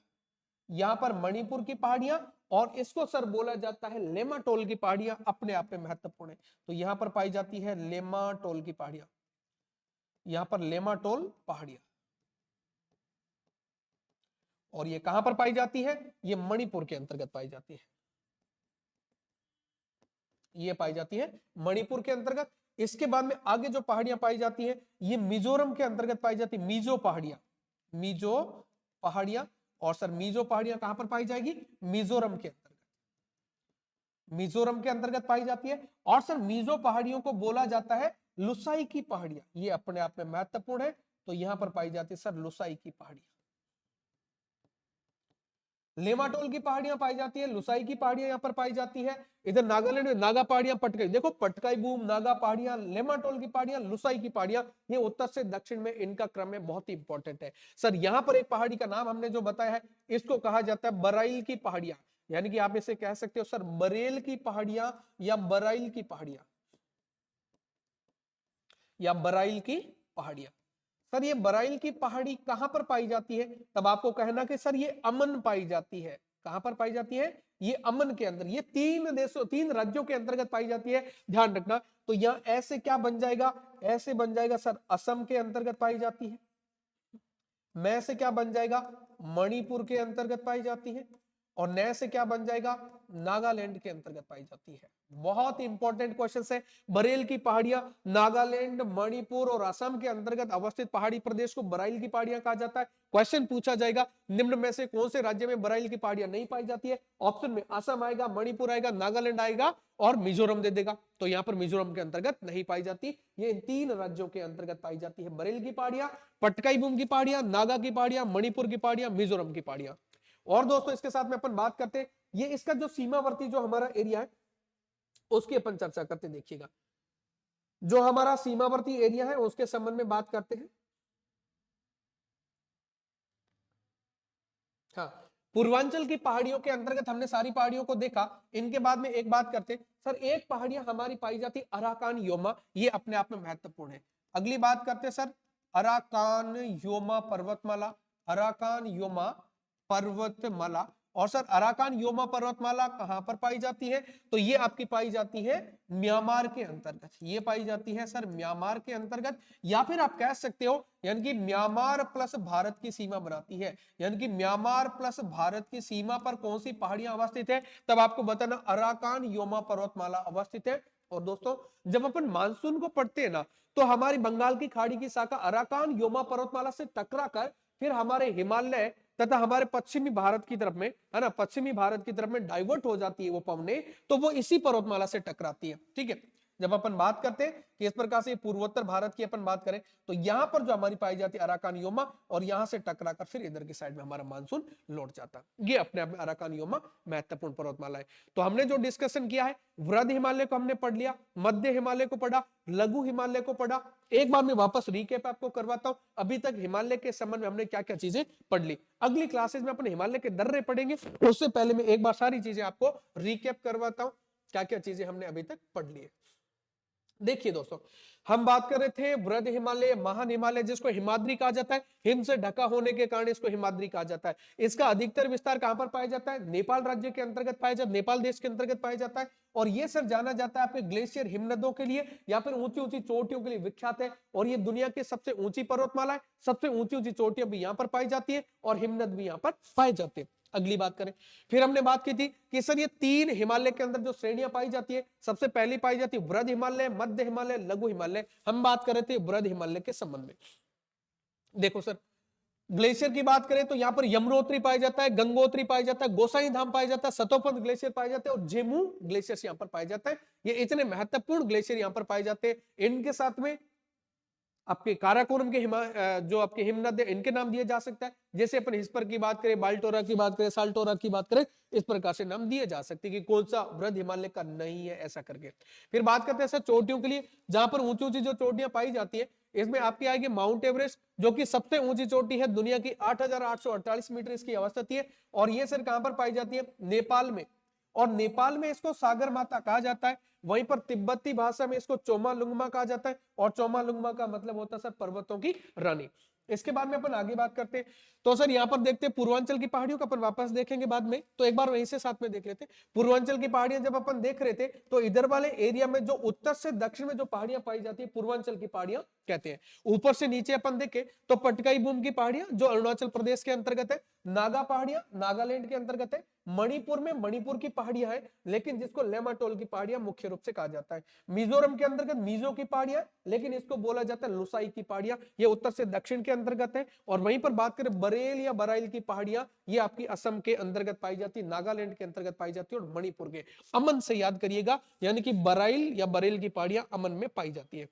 यहां पर मणिपुर की पहाड़ियां, और इसको सर बोला जाता है लेमाटोल की पहाड़ियां, अपने आप में महत्वपूर्ण है। तो यहां पर पाई जाती है लेमाटोल की पहाड़ियां, यहां पर लेमाटोल पहाड़ियां। और ये कहां पर पाई जाती है? ये मणिपुर के अंतर्गत पाई जाती है। ये पाई जाती है मणिपुर के अंतर्गत। इसके बाद में आगे जो पहाड़ियां पाई जाती है ये मिजोरम के अंतर्गत पाई जाती है, मिजो पहाड़ियां, मिजो पहाड़ियां। और सर मिजो पहाड़ियां कहां पर पाई जाएगी? मिजोरम के अंतर्गत, मिजोरम के अंतर्गत पाई जाती है। और सर मिजो पहाड़ियों को बोला जाता है लुसाई की पहाड़ियां, ये अपने आप में महत्वपूर्ण है। तो यहां पर पाई जाती है सर लुसाई की पहाड़ियां। लेमाटोल की पहाड़ियां पाई जाती है, लुसाई की पहाड़ियां यहां पर पाई जाती है। इधर नागालैंड में नागा पहाड़ियां, पटकाई, देखो पटकाई बूम, नागा पहाड़ियां, लेमाटोल की पहाड़ियां, लुसाई की पहाड़ियां, ये उत्तर से दक्षिण में इनका क्रम में बहुत ही इंपॉर्टेंट है। सर यहां पर एक पहाड़ी का नाम हमने जो बताया है इसको कहा जाता है बराइल की पहाड़ियां, यानी कि आप इसे कह सकते हो सर बरेल की पहाड़ियां या बराइल की पहाड़ियां, या बराइल की पहाड़ियां। सर ये बराइल की पहाड़ी कहां पर पाई जाती है? तब आपको कहना कि सर ये अमन पाई जाती है। कहां पर पाई जाती है? ये अमन के अंदर, ये 3 देशों 3 राज्यों के अंतर्गत पाई जाती है, ध्यान रखना। तो यहां ऐसे क्या बन जाएगा? ऐसे बन जाएगा सर असम के अंतर्गत पाई जाती है। मैं से क्या बन जाएगा? मणिपुर के अंतर्गत पाई जाती है। और नए से क्या बन जाएगा, नागालैंड के अंतर्गत पाई जाती है। बहुत इंपॉर्टेंट क्वेश्चन है। बरेल की पहाड़ियां नागालैंड, मणिपुर और असम के अंतर्गत अवस्थित पहाड़ी प्रदेश को बराइल की पहाड़ियां कहा जाता है। क्वेश्चन पूछा जाएगा निम्न में से कौन से राज्य में बराइल की पहाड़ियां नहीं पाई जाती है। ऑप्शन में असम आएगा, मणिपुर आएगा, नागालैंड आएगा और मिजोरम दे देगा। तो यहां पर मिजोरम के अंतर्गत नहीं पाई जाती। ये इन 3 राज्यों के अंतर्गत पाई जाती है, बरेल की पहाड़ियां, पटकाई बूम की पहाड़ियां, नागा की पहाड़ियां, मणिपुर की पहाड़ियां, मिजोरम की पहाड़ियां। और दोस्तों इसके साथ में अपन बात करते हैं, ये इसका जो सीमावर्ती जो हमारा एरिया है उसकी अपन चर्चा करते हैं। देखिएगा जो हमारा सीमावर्ती एरिया है उसके संबंध में बात करते हैं। हाँ, पूर्वांचल की पहाड़ियों के अंतर्गत हमने सारी पहाड़ियों को देखा। इनके बाद में एक बात करते हैं सर, एक पहाड़ियां हमारी पाई जाती अराकान योमा, ये अपने आप में महत्वपूर्ण है। अगली बात करते हैं सर, अराकान योमा पर्वतमाला, अराकान योमा पर्वतमाला। और सर अराकान योमा पर्वतमाला कहां पर पाई जाती है, तो ये आपकी पाई जाती है म्यांमार के अंतर्गत। ये पाई जाती है सर म्यांमार के अंतर्गत, या फिर आप कह सकते हो यानी कि म्यांमार प्लस भारत की सीमा बनाती है। यानी कि म्यांमार प्लस भारत की सीमा पर कौन सी पहाड़ियां अवस्थित है, तब आपको बताना अराकान योमा पर्वतमाला अवस्थित है। और दोस्तों जब अपन मानसून को पढ़ते हैं ना, तो हमारी बंगाल की खाड़ी की शाखा अराकान योमा पर्वतमाला से टकरा कर फिर हमारे हिमालय तथा हमारे पश्चिमी भारत की तरफ में, है ना, पश्चिमी भारत की तरफ में डाइवर्ट हो जाती है वो पवने, तो वो इसी पर्वतमाला से टकराती है। ठीक है, जब अपन बात करते हैं कि इस प्रकार से पूर्वोत्तर भारत की अपन बात करें, तो यहां पर जो हमारी पाई जाती है अराकान योमा, और यहां से टकरा कर फिर इधर की साइड में हमारा मानसून लौट जाता है। ये अपने आप में अराकान योमा महत्वपूर्ण पर्वतमाला है। तो हमने जो डिस्कशन किया है, वृहद हिमालय को हमने पढ़ लिया, मध्य हिमालय को पढ़ा, लघु हिमालय को पढ़ा। एक बार मैं वापस रिकैप आपको करवाता हूं, अभी तक हिमालय के संबंध में हमने क्या क्या चीजें पढ़ ली। अगली क्लासेस में अपन हिमालय के दर्रे पढ़ेंगे, उससे पहले मैं एक बार सारी चीजें आपको रिकैप करवाता हूं, क्या क्या चीजें हमने अभी तक पढ़ ली है। देखिए दोस्तों, हम बात कर रहे थे वृहद हिमालय, महान हिमालय जिसको हिमाद्री कहा जाता है, हिम से ढका होने के कारण इसको हिमाद्री कहा जाता है। इसका अधिकतर विस्तार कहां पर पाया जाता है, नेपाल राज्य के अंतर्गत पाया जाता है, नेपाल देश के अंतर्गत पाया जाता है। और ये सर जाना जाता है आपके ग्लेशियर हिमनदों के लिए या फिर ऊंची ऊंची चोटियों के लिए विख्यात है। और ये दुनिया की सबसे ऊंची पर्वतमाला है, सबसे ऊंची ऊंची चोटियां भी यहाँ पर पाई जाती है और हिमनद भी यहाँ पर पाए जाते हैं। अगली बात करें, फिर हमने बात की थी कि सर ये 3 हिमालय के अंदर जो श्रेणियां पाई जाती है, सबसे पहली पाई जाती है वृहद हिमालय, मध्य हिमालय, लघु हिमालय। हम बात कर रहे थे वृहद हिमालय के संबंध में। देखो सर, ग्लेशियर की बात करें तो यहाँ पर यमुनोत्री पाया जाता है, गंगोत्री पाया जाता है, गोसाई धाम पाया जाता है, सतोपंथ ग्लेशियर पाया जाता है और जेमू ग्लेशियर यहाँ पर पाया जाता है। ये इतने महत्वपूर्ण ग्लेशियर यहाँ पर पाए जाते हैं। इनके साथ में आपके काराकोरम के जो आपके हिमनद है, इनके नाम दिए जा सकता है। जैसे अपन हिस्पर की बात करें, बाल्टोरा की बात करें, साल्टोरा की बात करें, इस प्रकार से नाम दिए जा सकते हैं कि कौन सा वृहद हिमालय का नहीं है, ऐसा करके। फिर बात करते हैं सर चोटियों के लिए, जहां पर ऊंची ऊंची जो चोटियां पाई जाती है, इसमें आपकी आएगी माउंट एवरेस्ट, जो कि सबसे ऊंची चोटी है दुनिया की, 8,848 मीटर इसकी अवस्थिति है। और ये सर कहां पर पाई जाती है, नेपाल में। और नेपाल में इसको सागर माता कहा जाता है। वहीं पर तिब्बती भाषा में इसको चोमालुंगमा कहा जाता है, और चोमालुंगमा का मतलब होता है सर पर्वतों की रानी। इसके बाद में अपन आगे बात करते हैं, तो सर यहाँ पर देखते हैं पूर्वांचल की पहाड़ियों का अपन वापस देखेंगे बाद में, तो एक बार वहीं से साथ में देख लेते हैं। पूर्वांचल की पहाड़ियां जब अपन देख रहे थे, तो इधर वाले एरिया में जो उत्तर से दक्षिण में जो पहाड़ियां पाई जाती है, पूर्वांचल की पहाड़ियां कहते हैं। ऊपर से नीचे अपन देखें तो पटकाई बूम की पहाड़ियां जो अरुणाचल प्रदेश के अंतर्गत है, नागा पहाड़ियां नागालैंड के अंतर्गत है, मणिपुर में मणिपुर की पहाड़ियां हैं, लेकिन जिसको लेमाटोल की पहाड़ियां मुख्य रूप से कहा जाता है। मिजोरम के अंतर्गत मिजो की पहाड़ियां, लेकिन इसको बोला जाता है लुसाई की पहाड़ियां, ये उत्तर से दक्षिण के अंतर्गत है। और वहीं पर बात करें बरेल या बराइल की पहाड़ियां, ये आपकी असम के अंतर्गत पाई जाती है, नागालैंड के अंतर्गत पाई जाती है और मणिपुर के। अमन से याद करिएगा, यानी कि बराइल या बरेल की पहाड़ियां अमन में पाई जाती है।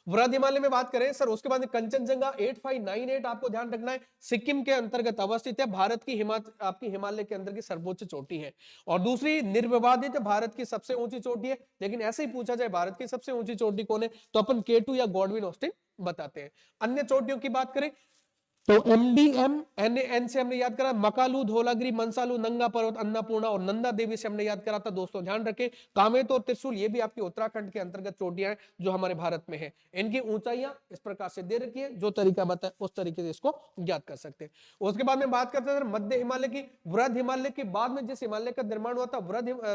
वृहद हिमालय में बात करें सर, उसके बाद कंचनजंगा 8598 आपको ध्यान रखना है, सिक्किम के अंतर्गत अवस्थित है, भारत की आपकी हिमालय के अंदर की सर्वोच्च चोटी है। और दूसरी निर्विवादित भारत की सबसे ऊंची चोटी है। लेकिन ऐसे ही पूछा जाए भारत की सबसे ऊंची चोटी कौन है, तो अपन K2 या गॉडविन ऑस्टिन बताते हैं। अन्य चोटियों की बात करें तो MDM एन से हमने याद करा, मकालू, धौलागिरी, मनसालू, नंगा पर्वत, अन्नपूर्णा और नंदा देवी से हमने याद करा था। दोस्तों ध्यान रखें, कामेत और त्रिशूल ये भी आपकी उत्तराखंड के अंतर्गत चोटियां हैं जो हमारे भारत में है। इनकी ऊंचाइयां इस प्रकार से दे रखी है, जो तरीका बताए उस तरीके से इसको ज्ञात कर सकते हैं। उसके बाद में बात करते हैं मध्य हिमालय की। वृहद हिमालय के बाद में जिस हिमालय का निर्माण हुआ था,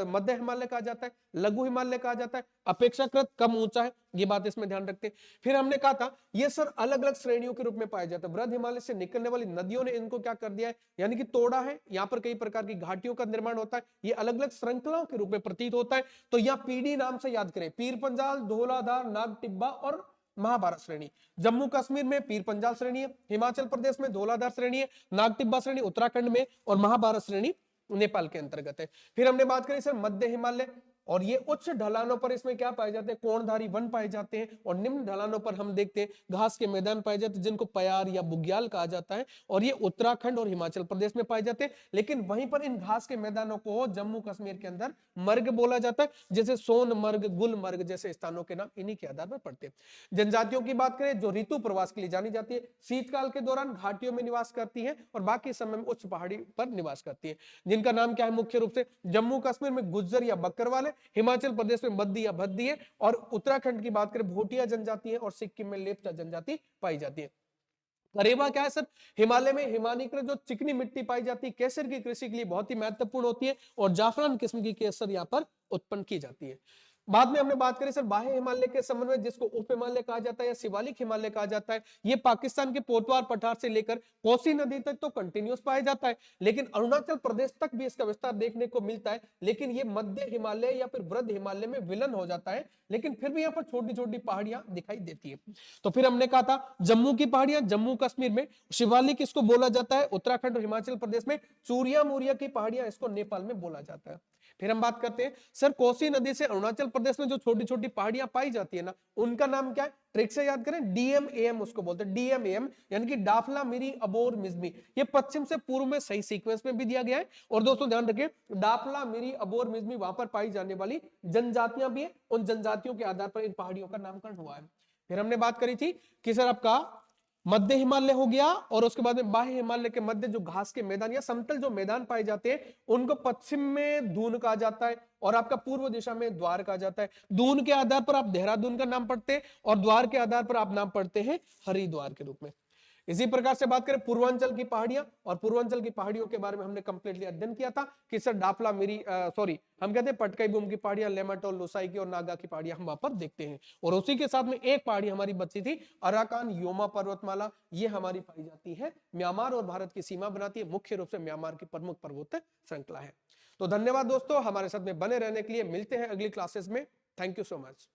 मध्य हिमालय कहा जाता है, लघु हिमालय कहा जाता है, अपेक्षाकृत कम ऊंचा है। ये बात इसमें ध्यान रखते हैं। फिर हमने कहा था ये सर अलग अलग श्रेणियों के रूप में पाए जाते हैं। वृहद हिमालय से निकलने वाली नदियों ने इनको क्या कर दिया है, यानी कि तोड़ा है। यहाँ पर कई प्रकार की घाटियों का निर्माण होता है, ये अलग अलग श्रृंखलाओं के रूप में प्रतीत होता है। तो यहाँ पीडी नाम से याद करें, पीर पंजाल, धौलाधार, नाग टिब्बा और महाभारत श्रेणी। जम्मू कश्मीर में पीर पंजाल श्रेणी है, हिमाचल प्रदेश में धौलाधार श्रेणी है, नाग टिब्बा श्रेणी उत्तराखंड में और महाभारत श्रेणी नेपाल के अंतर्गत है। फिर हमने बात करी सर मध्य हिमालय, और ये उच्च ढलानों पर इसमें क्या पाए जाते हैं, कोणधारी वन पाए जाते हैं। और निम्न ढलानों पर हम देखते हैं घास के मैदान पाए जाते हैं जिनको पयार या बुग्याल कहा जाता है, और ये उत्तराखंड और हिमाचल प्रदेश में पाए जाते हैं। लेकिन वहीं पर इन घास के मैदानों को जम्मू कश्मीर के अंदर मर्ग बोला जाता है, जैसे सोनमर्ग, गुलमर्ग जैसे स्थानों के नाम इन्हीं के आधार पर पड़ते हैं। जनजातियों की बात करें जो ऋतु प्रवास के लिए जानी जाती है, शीतकाल के दौरान घाटियों में निवास करती है और बाकी समय में उच्च पहाड़ी पर निवास करती है, जिनका नाम क्या है, मुख्य रूप से जम्मू कश्मीर में गुज्जर या बकरवाल है, हिमाचल प्रदेश में मद्दी या भद्दी है, और उत्तराखंड की बात करें भोटिया जनजाति है, और सिक्किम में लेप्चा जनजाति पाई जाती है। करेबा क्या है सर, हिमालय में हिमानीकृत जो चिकनी मिट्टी पाई जाती है, केसर की कृषि के लिए बहुत ही महत्वपूर्ण होती है, और जाफरान किस्म की केसर यहाँ पर उत्पन्न की जाती है। बाद में हमने बात करी सर बाह्य हिमालय के संबंध में, जिसको उप हिमालय कहा जाता है या शिवालिक हिमालय कहा जाता है। ये पाकिस्तान के पोतवार पठार से लेकर कोसी नदी तक तो कंटिन्यूस पाया जाता है, लेकिन अरुणाचल प्रदेश तक भी इसका विस्तार देखने को मिलता है। लेकिन ये मध्य हिमालय या फिर वृहद हिमालय में विलीन हो जाता है, लेकिन फिर भी यहाँ पर छोटी छोटी पहाड़ियां दिखाई देती है। तो फिर हमने कहा था जम्मू की पहाड़ियां जम्मू कश्मीर में, शिवालिक इसको बोला जाता है उत्तराखंड और हिमाचल प्रदेश में, चूरिया मुरिया की पहाड़ियां इसको नेपाल में बोला जाता है। फिर हम बात करते हैं सर कोसी नदी से अरुणाचल प्रदेश में जो छोटी छोटी पहाड़ियां पाई जाती है ना, उनका नाम क्या है, ट्रिक से याद करें, डीएमएम उसको बोलते हैं, डीएमएम यानी कि डाफला मिरी अबोर मिजमी। ये पश्चिम से पूर्व में सही सीक्वेंस में भी दिया गया है। और दोस्तों ध्यान रखिए डाफला मिरी अबोर मिजमी वहां पर पाई जाने वाली जनजातियां भी है, उन जनजातियों के आधार पर इन पहाड़ियों का नामकरण हुआ है। फिर हमने बात करी थी कि सर आपका मध्य हिमालय हो गया, और उसके बाद में बाह्य हिमालय के मध्य जो घास के मैदान या समतल जो मैदान पाए जाते हैं उनको पश्चिम में दून कहा जाता है, और आपका पूर्व दिशा में द्वार कहा जाता है। दून के आधार पर आप देहरादून का नाम पढ़ते हैं, और द्वार के आधार पर आप नाम पढ़ते हैं हरिद्वार के रूप में। इसी प्रकार से बात करें पूर्वांचल की पहाड़ियां, और पूर्वांचल की पहाड़ियों के बारे में हमने कंप्लीटली अध्ययन किया था कि सर डाफला मिरी हम कहते हैं पटकाई बूम की पहाड़ियां, लेमाटोल, लोसाई की और नागा की पहाड़ियां हम वहां पर देखते हैं। और उसी के साथ में एक पहाड़ी हमारी बची थी अराकान योमा पर्वतमाला, ये हमारी पाई जाती है म्यांमार और भारत की सीमा बनाती है, मुख्य रूप से म्यांमार की प्रमुख पर्वत श्रृंखला है। तो धन्यवाद दोस्तों, हमारे साथ में बने रहने के लिए। मिलते हैं अगली क्लासेस में। Thank you so much.